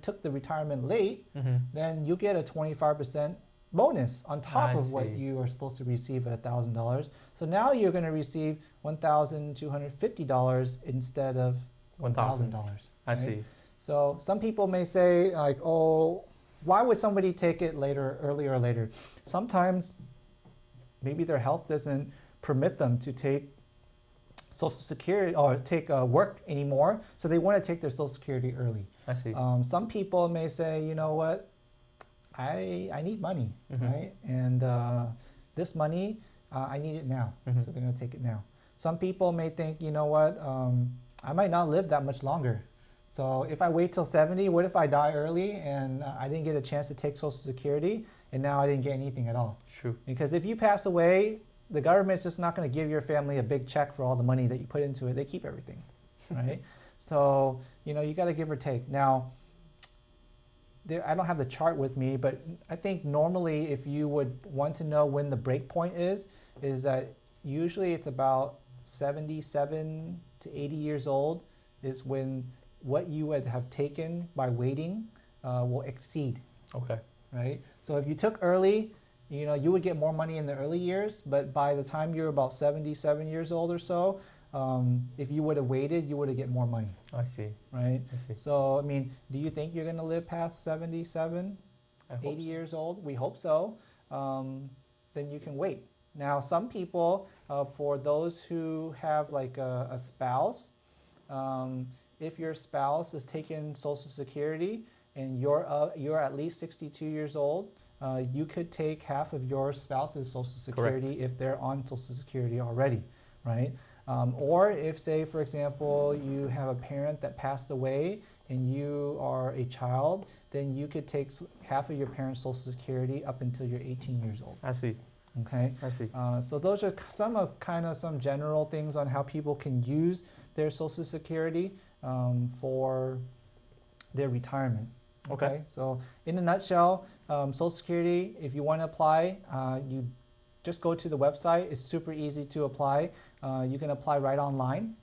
took the retirement late, then you get a 25% bonus on top of what you are supposed to receive at $1,000. So now you're going to receive $1,250 instead of $1,000. I see. So some people may say oh, why would somebody take it earlier or later? Sometimes maybe their health doesn't permit them to take Social Security or take work anymore, so they want to take their Social Security early. I see. Some people may say, you know what, I need money, right? And this money, I need it now, so they're going to take it now. Some people may think, you know what, I might not live that much longer. So if I wait till 70, what if I die early and I didn't get a chance to take Social Security and now I didn't get anything at all? True. Because if you pass away, the government's just not going to give your family a big check for all the money that you put into it. They keep everything, right? So, you got to give or take. Now, I don't have the chart with me, but I think normally if you would want to know when the break point is that usually it's about 77 to 80 years old is when what you would have taken by waiting will exceed. Okay. Right? So if you took early, you would get more money in the early years, but by the time you're about 77 years old or so, if you would have waited, you would have get more money. I see. Right? I see. So, do you think you're going to live past 77, 80 years old? We hope so. Then you can wait. Now, some people, for those who have a spouse, if your spouse is taking Social Security and you're at least 62 years old, you could take half of your spouse's Social Security. Correct. If they're on Social Security already, right? Or if, say, for example, you have a parent that passed away and you are a child, then you could take half of your parent's Social Security up until you're 18 years old. I see. Okay. I see. So those are some general things on how people can use their Social Security for their retirement. Okay. So in a nutshell, Social Security, if you want to apply, you just go to the website. It's super easy to apply. You can apply right online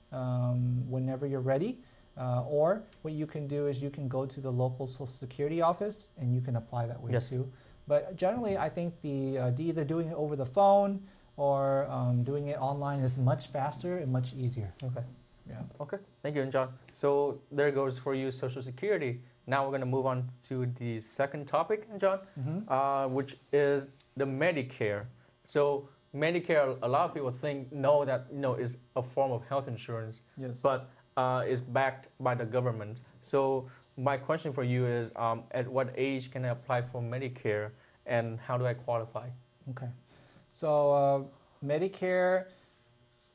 whenever you're ready. Or what you can do is you can go to the local Social Security office and you can apply that way too. But generally, I think either doing it over the phone or doing it online is much faster and much easier. Okay. Yeah. Okay. Thank you, John. So there goes for you Social Security. Now we're going to move on to the second topic, John, which is the Medicare. So Medicare, a lot of people know that is a form of health insurance, yes, but is backed by the government. So my question for you is, at what age can I apply for Medicare, and how do I qualify? Okay, so Medicare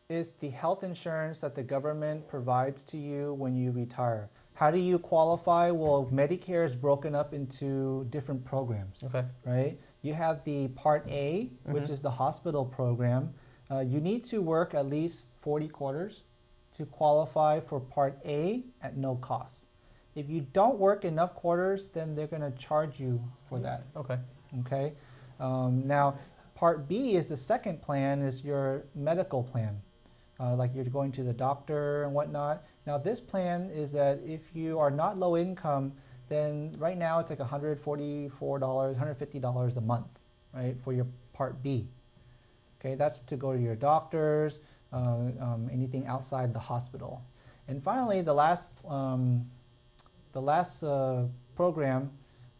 is the health insurance that the government provides to you when you retire. How do you qualify? Well, Medicare is broken up into different programs. Okay. Right? You have the Part A, which is the hospital program. You need to work at least 40 quarters to qualify for Part A at no cost. If you don't work enough quarters, then they're going to charge you for that. Okay. Okay. Now, Part B is the second plan, is your medical plan. Like you're going to the doctor and whatnot. Now this plan is that if you are not low income, then right now it's like $144, $150 a month. right, for your Part B. Okay, that's to go to your doctors, anything outside the hospital. And finally, the last program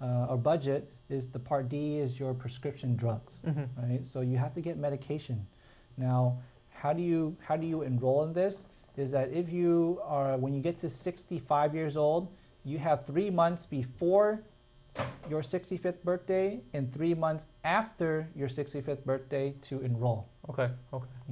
or budget is the Part D is your prescription drugs, right? So you have to get medication. Now, how do you enroll in this? Is that if you are, when you get to 65 years old, you have 3 months before your 65th birthday and 3 months after your 65th birthday to enroll. Okay.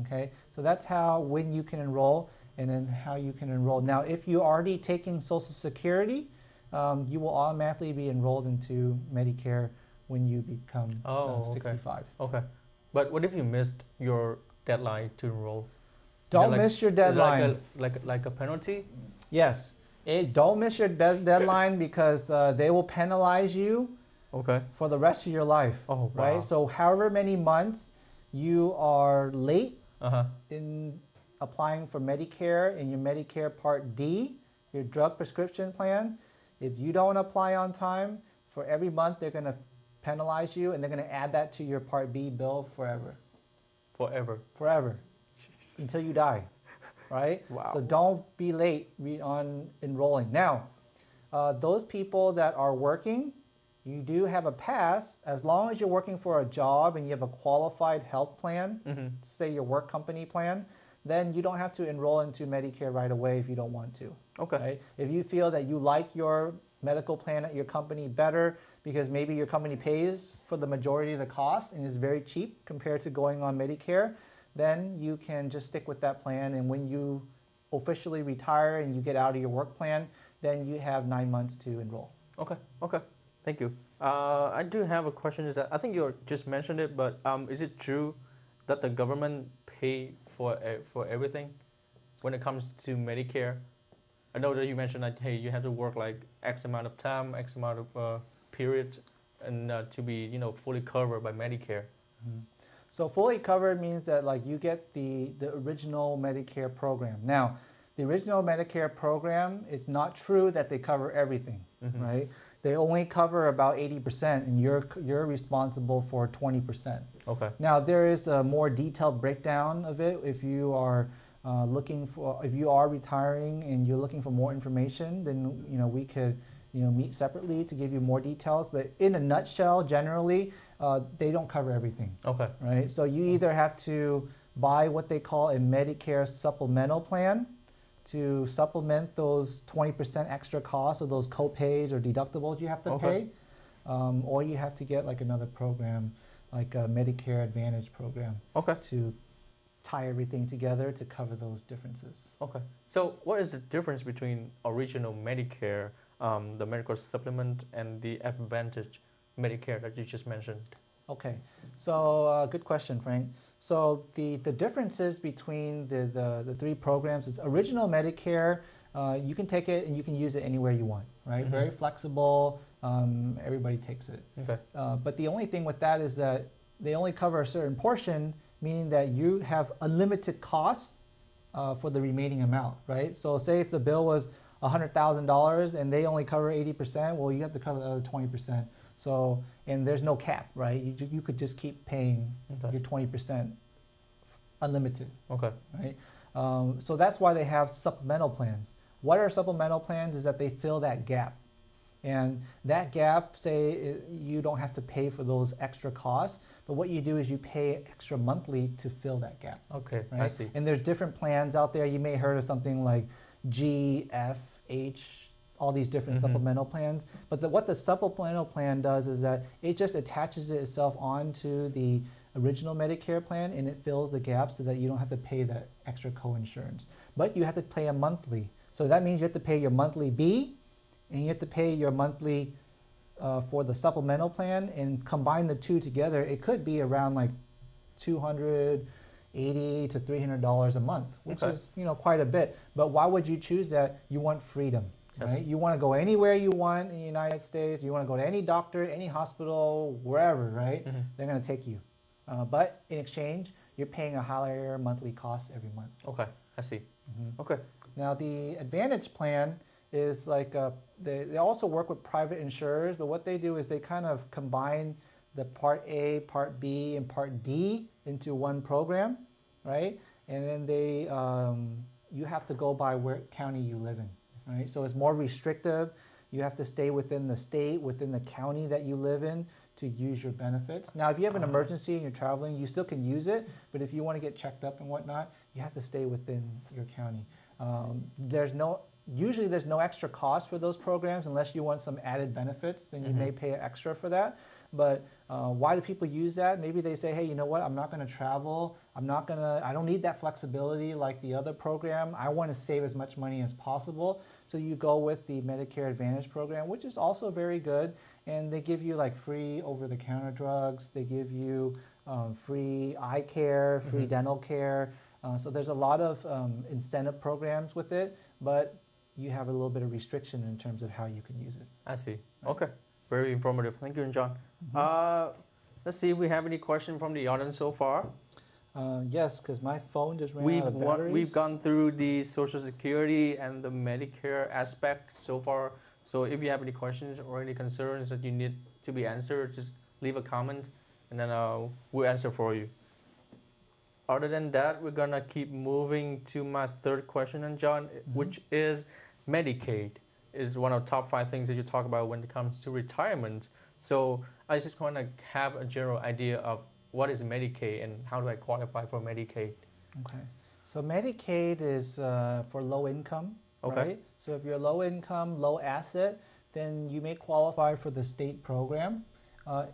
Okay, so that's when you can enroll and then how you can enroll. Now, if you're already taking Social Security, you will automatically be enrolled into Medicare when you become 65. Okay. But what if you missed your deadline to enroll? Don't miss your deadline. Like a penalty? Yes. Don't miss your deadline because they will penalize you for the rest of your life. Oh, wow. Right? So however many months you are late in applying for Medicare and your Medicare Part D, your drug prescription plan, if you don't apply on time, for every month they're going to penalize you and they're going to add that to your Part B bill forever. Forever. Until you die. Right? Wow. So don't be late on enrolling. Now, those people that are working, you do have a pass as long as you're working for a job and you have a qualified health plan, say your work company plan, then you don't have to enroll into Medicare right away if you don't want to. Okay. Right? If you feel that you like your medical plan at your company better because maybe your company pays for the majority of the cost and is very cheap compared to going on Medicare, then you can just stick with that plan, and when you officially retire and you get out of your work plan, then you have 9 months to enroll. Okay. Thank you. I do have a question. Is that I think you just mentioned it, but is it true that the government pay for everything when it comes to Medicare? I know that you mentioned that you have to work like X amount of time, X amount of periods, and to be fully covered by Medicare. So fully covered means that like you get the original Medicare program. Now, the original Medicare program, it's not true that they cover everything, right? They only cover about 80% and you're responsible for 20%. Okay. Now, there is a more detailed breakdown of it if you are if you are retiring and you're looking for more information, then we could meet separately to give you more details. But in a nutshell, generally, they don't cover everything. Okay. Right. So you either have to buy what they call a Medicare supplemental plan to supplement those 20% extra costs of those co-pays or deductibles you have to pay, or you have to get like another program, like a Medicare Advantage program, to tie everything together to cover those differences. Okay. So what is the difference between original Medicare, the medical supplement, and the Advantage Medicare that you just mentioned? Okay, so good question, Frank. So the differences between the three programs is original Medicare, you can take it and you can use it anywhere you want, right? Very flexible, everybody takes it. Okay. But the only thing with that is that they only cover a certain portion, meaning that you have unlimited costs for the remaining amount, right? So say if the bill was $100,000 and they only cover 80%, well, you have to cover the other 20%. So, and there's no cap, right? You could just keep paying your 20% unlimited. Okay. Right? So that's why they have supplemental plans. What are supplemental plans is that they fill that gap. And that gap, say you don't have to pay for those extra costs, but what you do is you pay extra monthly to fill that gap. Okay, right? I see. And there's different plans out there. You may have heard of something like G, F, H, all these different supplemental plans. But what the supplemental plan does is that it just attaches itself onto the original Medicare plan and it fills the gap so that you don't have to pay that extra co-insurance. But you have to pay a monthly. So that means you have to pay your monthly B and you have to pay your monthly for the supplemental plan, and combine the two together, it could be around like $280 to $300 a month, which is quite a bit. But why would you choose that? You want freedom. Yes. Right? You want to go anywhere you want in the United States. You want to go to any doctor, any hospital, wherever, right? They're going to take you. But in exchange, you're paying a higher monthly cost every month. Okay, I see. Okay. Now, the Advantage plan is like, they also work with private insurers, but what they do is they kind of combine the Part A, Part B, and Part D into one program, right? And then you have to go by where county you live in, right? So it's more restrictive. You have to stay within the state, within the county that you live in to use your benefits. Now, if you have an emergency and you're traveling, you still can use it, but if you want to get checked up and whatnot, you have to stay within your county. Usually there's no extra cost for those programs unless you want some added benefits, then you may pay extra for that. But why do people use that? Maybe they say, hey, you know what, I'm not going to travel. I don't need that flexibility like the other program. I want to save as much money as possible. So you go with the Medicare Advantage program, which is also very good. And they give you like free over-the-counter drugs. They give you free eye care, free dental care. So there's a lot of incentive programs with it, but you have a little bit of restriction in terms of how you can use it. I see. Right. Okay. Very informative. Thank you, John. Let's see if we have any questions from the audience so far. Yes, because my phone just ran out of batteries. We've gone through the Social Security and the Medicare aspect so far. So if you have any questions or any concerns that you need to be answered, just leave a comment and then we'll answer for you. Other than that, we're gonna keep moving to my third question, and John, which is Medicaid is one of the top 5 things that you talk about when it comes to retirement. So I just want to have a general idea of what is Medicaid and how do I qualify for Medicaid? Okay. So Medicaid is for low income, right? So if you're low income, low asset, then you may qualify for the state program.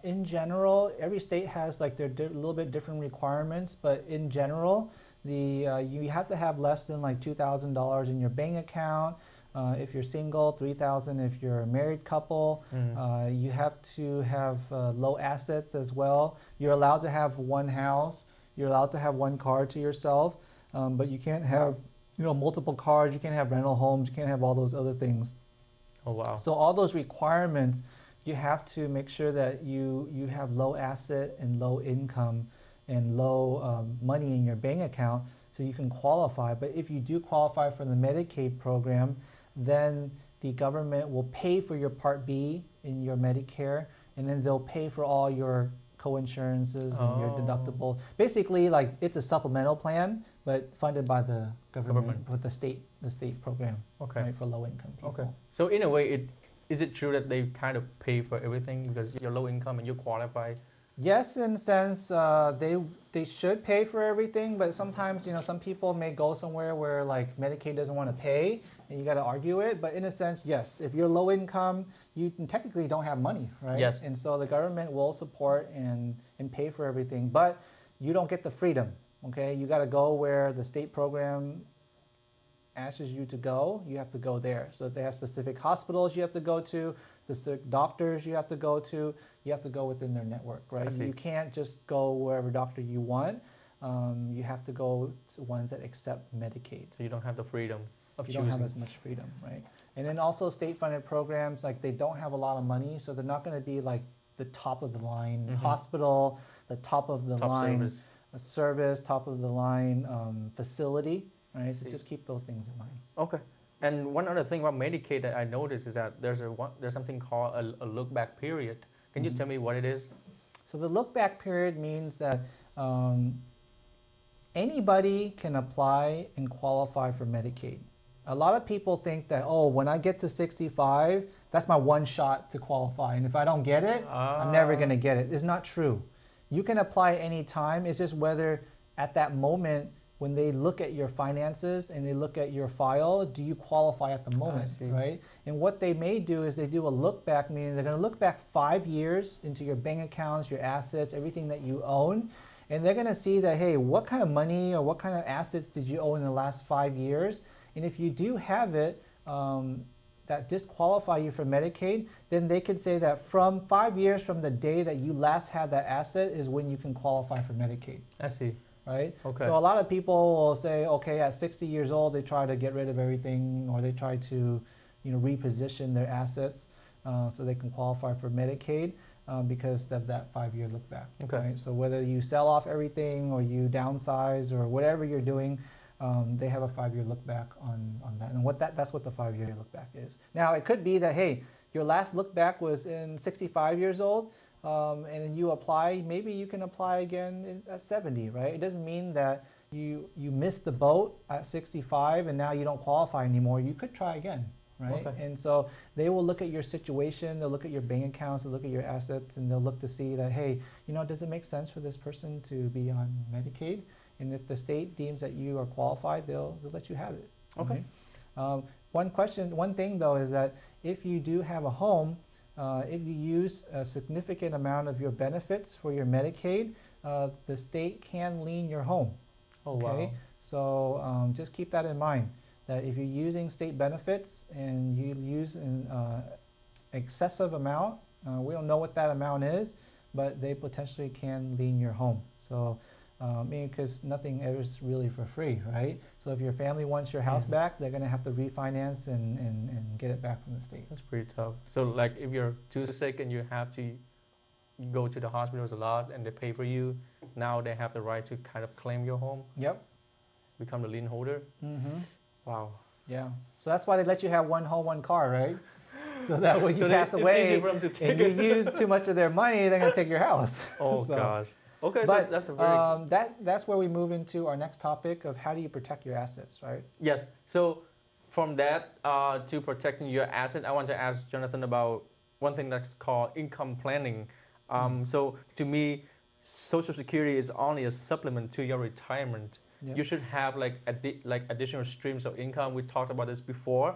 In general, every state has like their little bit different requirements, but in general, you have to have less than like $2,000 in your bank account. If you're single, $3,000 if you're a married couple. You have to have low assets as well. You're allowed to have one house. You're allowed to have one car to yourself, but you can't have multiple cars. You can't have rental homes. You can't have all those other things. Oh, wow. So all those requirements, you have to make sure that you have low asset and low income and low money in your bank account so you can qualify. But if you do qualify for the Medicaid program, then the government will pay for your Part B in your Medicare, and then they'll pay for all your co-insurances and your deductible. Basically, like it's a supplemental plan, but funded by the government. With the state program, right, for low income people. Okay. So in a way, is it true that they kind of pay for everything because you're low income and you qualify? Yes, in a sense, they should pay for everything, but sometimes some people may go somewhere where like Medicaid doesn't want to pay, and you got to argue it. But in a sense, yes, if you're low income, you technically don't have money, right? Yes. And so the government will support and pay for everything, but you don't get the freedom. Okay, you got to go where the state program asks you to go. You have to go there. So if they have specific hospitals you have to go to, specific doctors you have to go to, you have to go within their network, right? You can't just go wherever doctor you want. You have to go to ones that accept Medicaid. So you don't have the freedom of choosing. You don't have as much freedom, right? And then also state-funded programs, like they don't have a lot of money, so they're not going to be like the top of the line hospital, the top of the line service, top of the line facility, right? So just keep those things in mind. Okay. And one other thing about Medicaid that I noticed is that there's something called a look-back period. Can you tell me what it is? So the look-back period means that anybody can apply and qualify for Medicaid. A lot of people think that, oh, when I get to 65, that's my one shot to qualify. And if I don't get it, I'm never going to get it. It's not true. You can apply any time. It's just whether at that moment, when they look at your finances and they look at your file, do you qualify at the moment, right? And what they may do is they do a look back, meaning they're going to look back 5 years into your bank accounts, your assets, everything that you own. And they're going to see that, hey, what kind of money or what kind of assets did you own in the last 5 years? And if you do have it, that disqualify you for Medicaid, then they could say that from 5 years from the day that you last had that asset is when you can qualify for Medicaid. I see. Right? Okay. So a lot of people will say, okay, at 60 years old, they try to get rid of everything, or they try to, reposition their assets so they can qualify for Medicaid because of that 5-year look back. Okay. Right? So whether you sell off everything or you downsize or whatever you're doing, they have a 5-year look back on that. And that's what the 5-year look back is. Now, it could be that, hey, your last look back was in 65 years old. and then you apply, maybe you can apply again at 70, right? It doesn't mean that you missed the boat at 65 and now you don't qualify anymore. You could try again, right? Okay. And so they will look at your situation, they'll look at your bank accounts, they'll look at your assets, and they'll look to see that, hey, does it make sense for this person to be on Medicaid? And if the state deems that you are qualified, they'll let you have it. Okay. One thing though is that if you do have a home, if you use a significant amount of your benefits for your Medicaid, the state can lien your home. Oh, Okay, wow. so just keep that in mind, that if you're using state benefits and you use an excessive amount, we don't know what that amount is, but they potentially can lien your home. So, because nothing is really for free, right? So if your family wants your house back, they're going to have to refinance and get it back from the state. That's pretty tough. So like if you're too sick and you have to go to the hospitals a lot and they pay for you, now they have the right to kind of claim your home, Yep. become the lien holder. Mm-hmm. Wow. Yeah. So that's why they let you have one home, one car, right? So that when you So pass it's away easy for them to take and you it. use too much of their money, they're going to take your house. Oh So- gosh. Okay, But so that's a very that's where we move into our next topic of how do you protect your assets, right? yes. So from that to protecting your asset, I want to ask Jonathan about one thing that's called income planning. So to me, Social Security is only a supplement to your retirement. Yeah. You should have like additional streams of income. We talked about this before.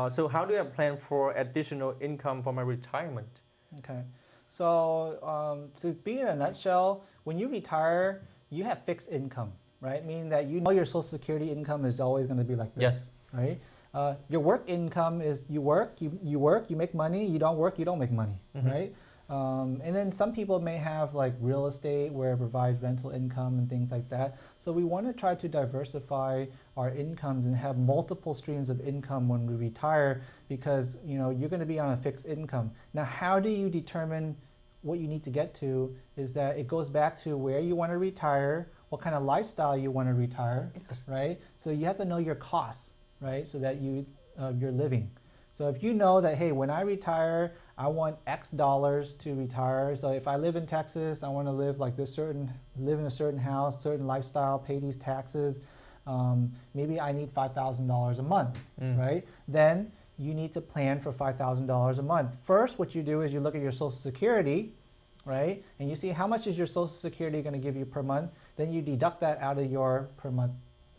So how do I plan for additional income for my retirement? Okay. So to be in a nutshell, when you retire, you have fixed income, right? Meaning that you know your Social Security income is always going to be like this, Yes. right? Your work income is you work, you make money. You don't work, you don't make money, Mhm. right? And then some people may have like real estate where it provides rental income and things like that. So we want to try to diversify our incomes and have multiple streams of income when we retire, because you're going to be on a fixed income. Now, how do you determine what you need to get to? Is that it goes back to where you want to retire, what kind of lifestyle you want to retire, Yes. right? So you have to know your costs, right? So that you're living. So if you know that, hey, when I retire, I want X dollars to retire. So if I live in Texas, I want to live like this live in a certain house, certain lifestyle, pay these taxes. Maybe I need $5,000 a month, right? Then you need to plan for $5,000 a month. First, what you do is you look at your Social Security, right? And you see how much is your Social Security going to give you per month. Then you deduct that out of your per month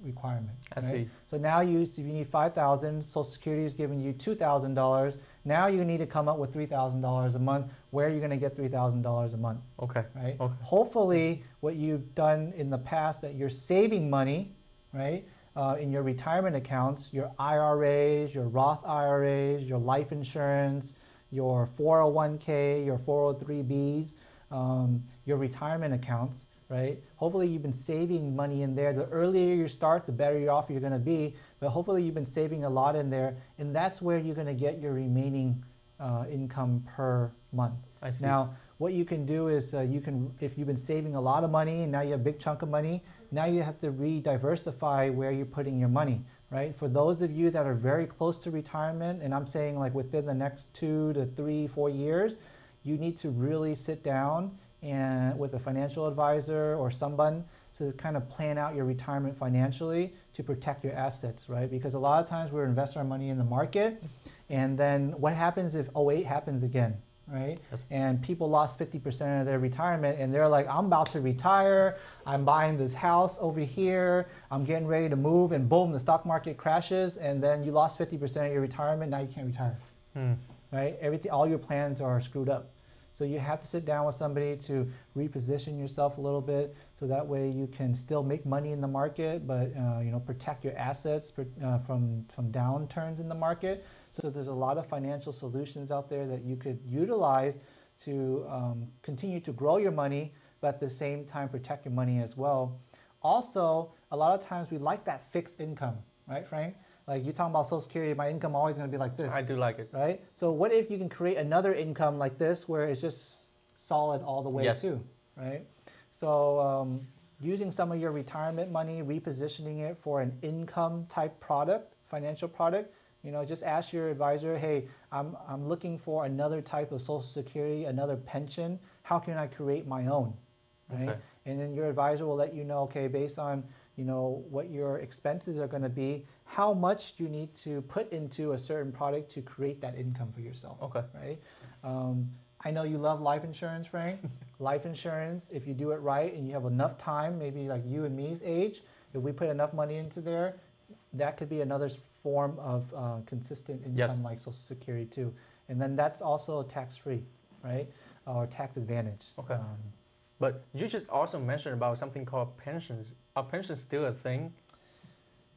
requirement. I see. So now if you need $5,000, Social Security is giving you $2,000. Now you need to come up with $3,000 a month. Where are you going to get $3,000 a month, Okay. right? Okay. Hopefully, what you've done in the past, that you're saving money, right, in your retirement accounts, your IRAs, your Roth IRAs, your life insurance, your 401k, your 403bs, your retirement accounts, right? Hopefully you've been saving money in there. The earlier you start, the better off you're going to be. But hopefully you've been saving a lot in there, and that's where you're going to get your remaining income per month. I see. Now, what you can do is if you've been saving a lot of money and now you have a big chunk of money, now you have to re-diversify where you're putting your money, right? For those of you that are very close to retirement, and I'm saying like within the next 2 to 3, 4 years, you need to really sit down and with a financial advisor or someone to kind of plan out your retirement financially to protect your assets, right? Because a lot of times we're investing our money in the market, and then what happens if '08 happens again, right? Yes. And people lost 50% of their retirement, and they're like, I'm about to retire, I'm buying this house over here, I'm getting ready to move, and boom, the stock market crashes, and then you lost 50% of your retirement, now you can't retire, right? All your plans are screwed up. So you have to sit down with somebody to reposition yourself a little bit, so that way you can still make money in the market, but protect your assets from downturns in the market. So there's a lot of financial solutions out there that you could utilize to continue to grow your money, but at the same time protect your money as well. Also, a lot of times we like that fixed income, right, Frank? Like you're talking about Social Security, my income always going to be like this. I do like it. Right? So what if you can create another income like this where it's just solid all the way Yes. too, right? So using some of your retirement money, repositioning it for an income type product, financial product, just ask your advisor, hey, I'm looking for another type of Social Security, another pension. How can I create my own, right? Okay. And then your advisor will let you know, okay, based on what your expenses are going to be, how much you need to put into a certain product to create that income for yourself. Okay. Right? I know you love life insurance, Frank. Life insurance, if you do it right and you have enough time, maybe like you and me's age, if we put enough money into there, that could be another form of consistent income, Yes. like Social Security too. And then that's also tax-free, right? Or tax advantage. Okay. But you just also mentioned about something called pensions. Are pensions still a thing?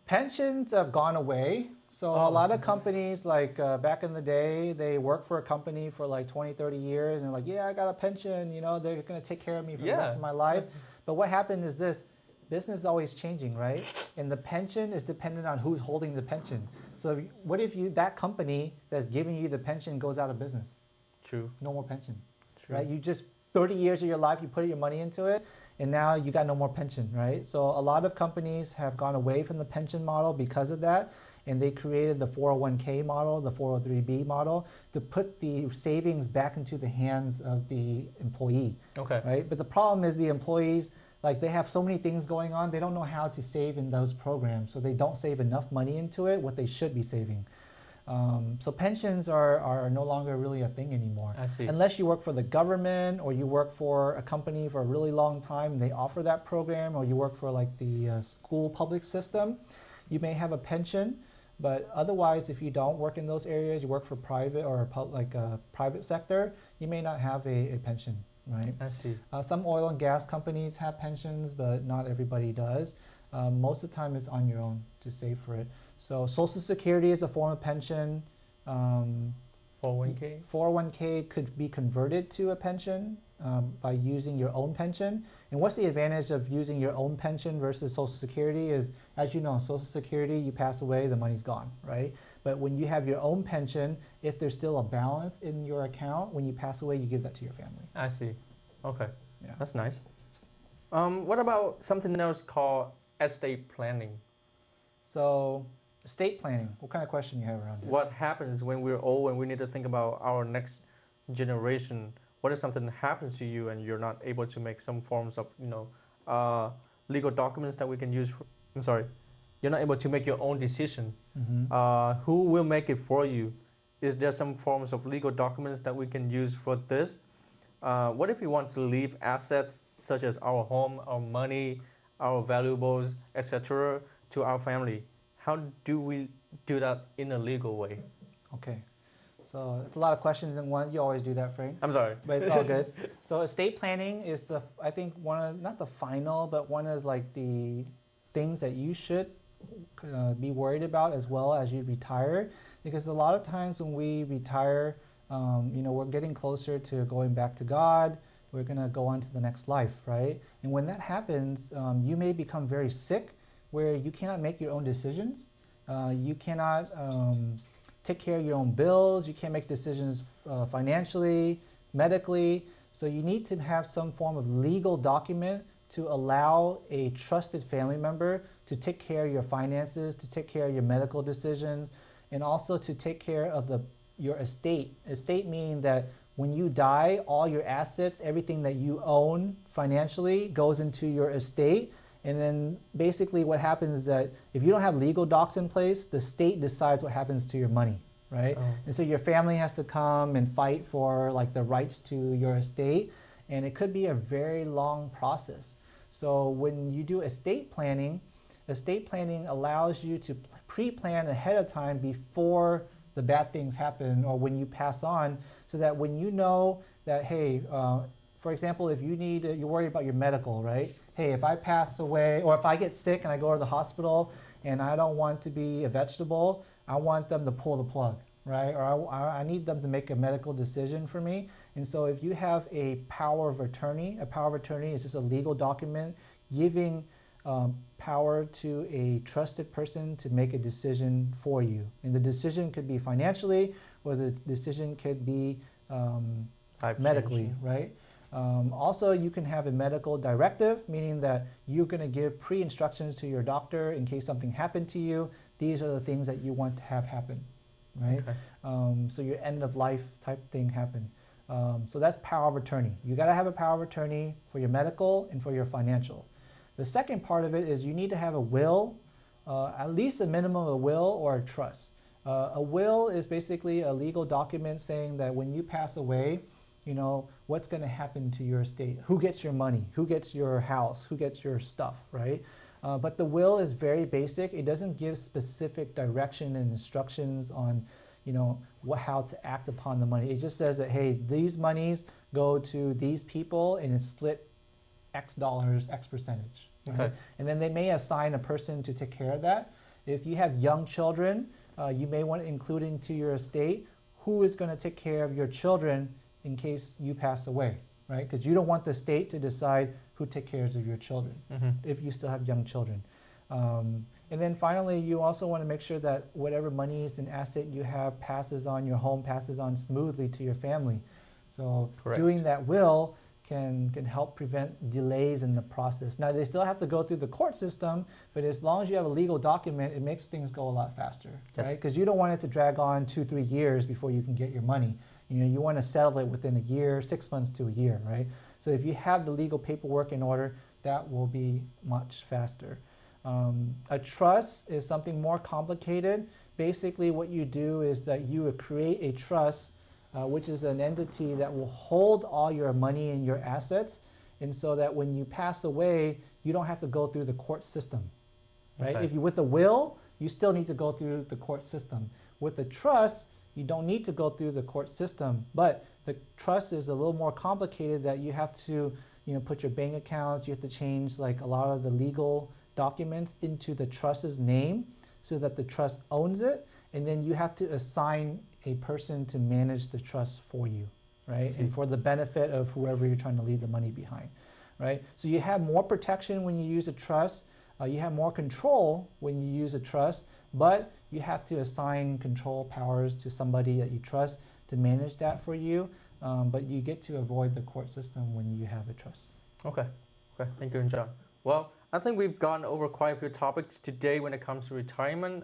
Pensions have gone away. So a lot of companies, like back in the day, they work for a company for like 20, 30 years, and they're like, yeah, I got a pension, they're going to take care of me for the rest of my life. But what happened is this, business is always changing, right? And the pension is dependent on who's holding the pension. So what if that company that's giving you the pension goes out of business? True. No more pension, True. right? You just, 30 years of your life, you put your money into it, and now you got no more pension, right? So a lot of companies have gone away from the pension model because of that, and they created the 401k model, the 403b model, to put the savings back into the hands of the employee, Okay. right? But the problem is the employees, like they have so many things going on, they don't know how to save in those programs, so they don't save enough money into it, what they should be saving. So pensions are no longer really a thing anymore. I see. Unless you work for the government or you work for a company for a really long time and they offer that program, or you work for like the school public system, you may have a pension. But otherwise, if you don't work in those areas, you work for private or private sector, you may not have a pension, right? I see. Some oil and gas companies have pensions, but not everybody does. Most of the time, it's on your own to save for it. So Social Security is a form of pension. 401k? 401k could be converted to a pension by using your own pension. And what's the advantage of using your own pension versus Social Security is, as you know, Social Security, you pass away, the money's gone, right? But when you have your own pension, if there's still a balance in your account, when you pass away, you give that to your family. I see. Okay. Yeah. That's nice. What about something else called estate planning? So estate planning, what kind of question you have around it? What happens when we're old and we need to think about our next generation? What if something happens to you and you're not able to make some forms of, legal documents that we can use? You're not able to make your own decision. Mm-hmm. Who will make it for you? Is there some forms of legal documents that we can use for this? What if we want to leave assets such as our home, our money, our valuables, etc., to our family? How do we do that in a legal way? Okay. So it's a lot of questions in one. You always do that, Frank. I'm sorry. But it's all good. So estate planning is I think one of, not the final, but one of like the things that you should be worried about as well as you retire. Because a lot of times when we retire, we're getting closer to going back to God. We're going to go on to the next life, right? And when that happens, you may become very sick, where you cannot make your own decisions. You cannot take care of your own bills. You can't make decisions financially, medically. So you need to have some form of legal document to allow a trusted family member to take care of your finances, to take care of your medical decisions, and also to take care of your estate. Estate meaning that when you die, all your assets, everything that you own financially goes into your estate. And then basically what happens is that if you don't have legal docs in place, the state decides what happens to your money, right? Oh. And so your family has to come and fight for like the rights to your estate. And it could be a very long process. So when you do estate planning allows you to pre-plan ahead of time before the bad things happen or when you pass on, so that when you know that, hey, for example, if you're worried about your medical, right? Hey, if I pass away or if I get sick and I go to the hospital and I don't want to be a vegetable, I want them to pull the plug, right? Or I need them to make a medical decision for me. And so if you have a power of attorney is just a legal document giving power to a trusted person to make a decision for you. And the decision could be financially or the decision could be medically, right? Also, you can have a medical directive, meaning that you're going to give pre-instructions to your doctor in case something happened to you. These are the things that you want to have happen, right? Okay. So your end of life type thing happened. So that's power of attorney. You got to have a power of attorney for your medical and for your financial. The second part of it is you need to have a will, at least a minimum of a will or a trust. A will is basically a legal document saying that when you pass away, you know, what's going to happen to your estate, who gets your money, who gets your house, who gets your stuff, right? But the will is very basic. It doesn't give specific direction and instructions on, you know, how to act upon the money. It just says that, hey, these monies go to these people and it's split X dollars, X percentage. Right? Okay. And then they may assign a person to take care of that. If you have young children, you may want to include into your estate who is going to take care of your children in case you pass away, right? Because you don't want the state to decide who takes care of your children if you still have young children. And then finally, you also want to make sure that whatever monies and asset you have passes on, your home passes on smoothly to your family. So Correct. doing that will can help prevent delays in the process. Now, they still have to go through the court system, but as long as you have a legal document, it makes things go a lot faster, Yes. right? Because you don't want it to drag on 2-3 years before you can get your money. You know, you want to settle it within a year, 6 months to a year, right? So if you have the legal paperwork in order, that will be much faster. A trust is something more complicated. Basically, what you do is that you would create a trust, which is an entity that will hold all your money and your assets, and so that when you pass away, you don't have to go through the court system, right? Okay. If you with a will, you still need to go through the court system. With a trust, you don't need to go through the court system, but the trust is a little more complicated that you have to, you know, put your bank accounts, you have to change like a lot of the legal documents into the trust's name so that the trust owns it, and then you have to assign a person to manage the trust for you, right? And for the benefit of whoever you're trying to leave the money behind, right? So you have more protection when you use a trust, you have more control when you use a trust, but you have to assign control powers to somebody that you trust to manage that for you, but you get to avoid the court system when you have a trust. Okay. Okay. Thank you, John. Well, I think we've gone over quite a few topics today when it comes to retirement.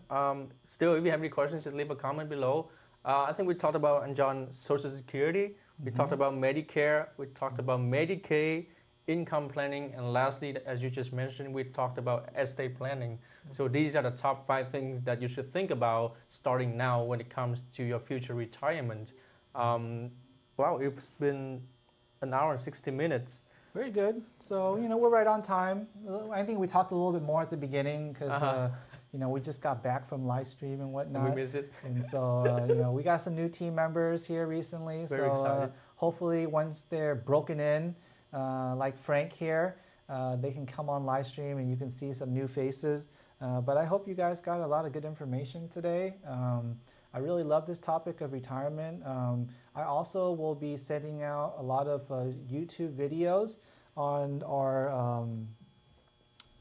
Still, if you have any questions, just leave a comment below. I think we talked about, John, Social Security. We talked about Medicare. We talked about Medicaid, income planning, and lastly, as you just mentioned, we talked about estate planning. So these are the top 5 things that you should think about starting now when it comes to your future retirement. Wow, it's been an hour and 60 minutes. Very good. So, you know, we're right on time. I think we talked a little bit more at the beginning because, you know, we just got back from live stream and whatnot. We miss it. And so, you know, we got some new team members here recently. Very excited. Hopefully once they're broken in, like Frank here, they can come on live stream and you can see some new faces. But I hope you guys got a lot of good information today. I really love this topic of retirement. I also will be sending out a lot of YouTube videos on our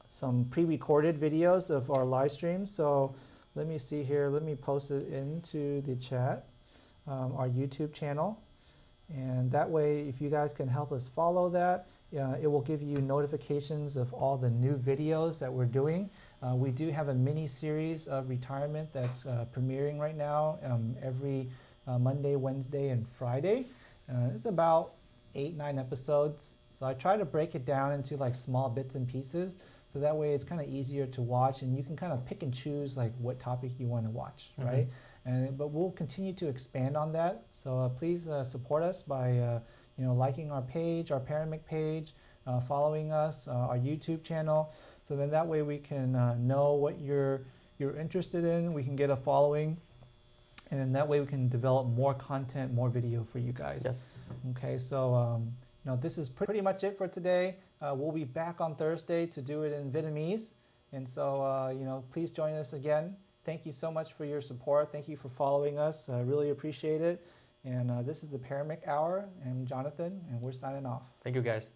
some pre-recorded videos of our live streams. So let me see here. Let me post it into the chat, our YouTube channel. And that way, if you guys can help us follow that, it will give you notifications of all the new videos that we're doing. We do have a mini series of retirement that's premiering right now every Monday, Wednesday, and Friday. It's about 8-9 episodes. So I try to break it down into like small bits and pieces. So that way it's kind of easier to watch and you can kind of pick and choose like what topic you want to watch, right? But we'll continue to expand on that. So please support us by you know, liking our page, our Paramic page, following us, our YouTube channel. So then that way we can know what you're interested in. We can get a following, and then that way we can develop more content, more video for you guys. Yes. Okay, so you know, this is pretty much it for today. We'll be back on Thursday to do it in Vietnamese, and so you know, please join us again. Thank you so much for your support. Thank you for following us. I really appreciate it. And this is the Paramic Hour. I'm Jonathan, and we're signing off. Thank you, guys.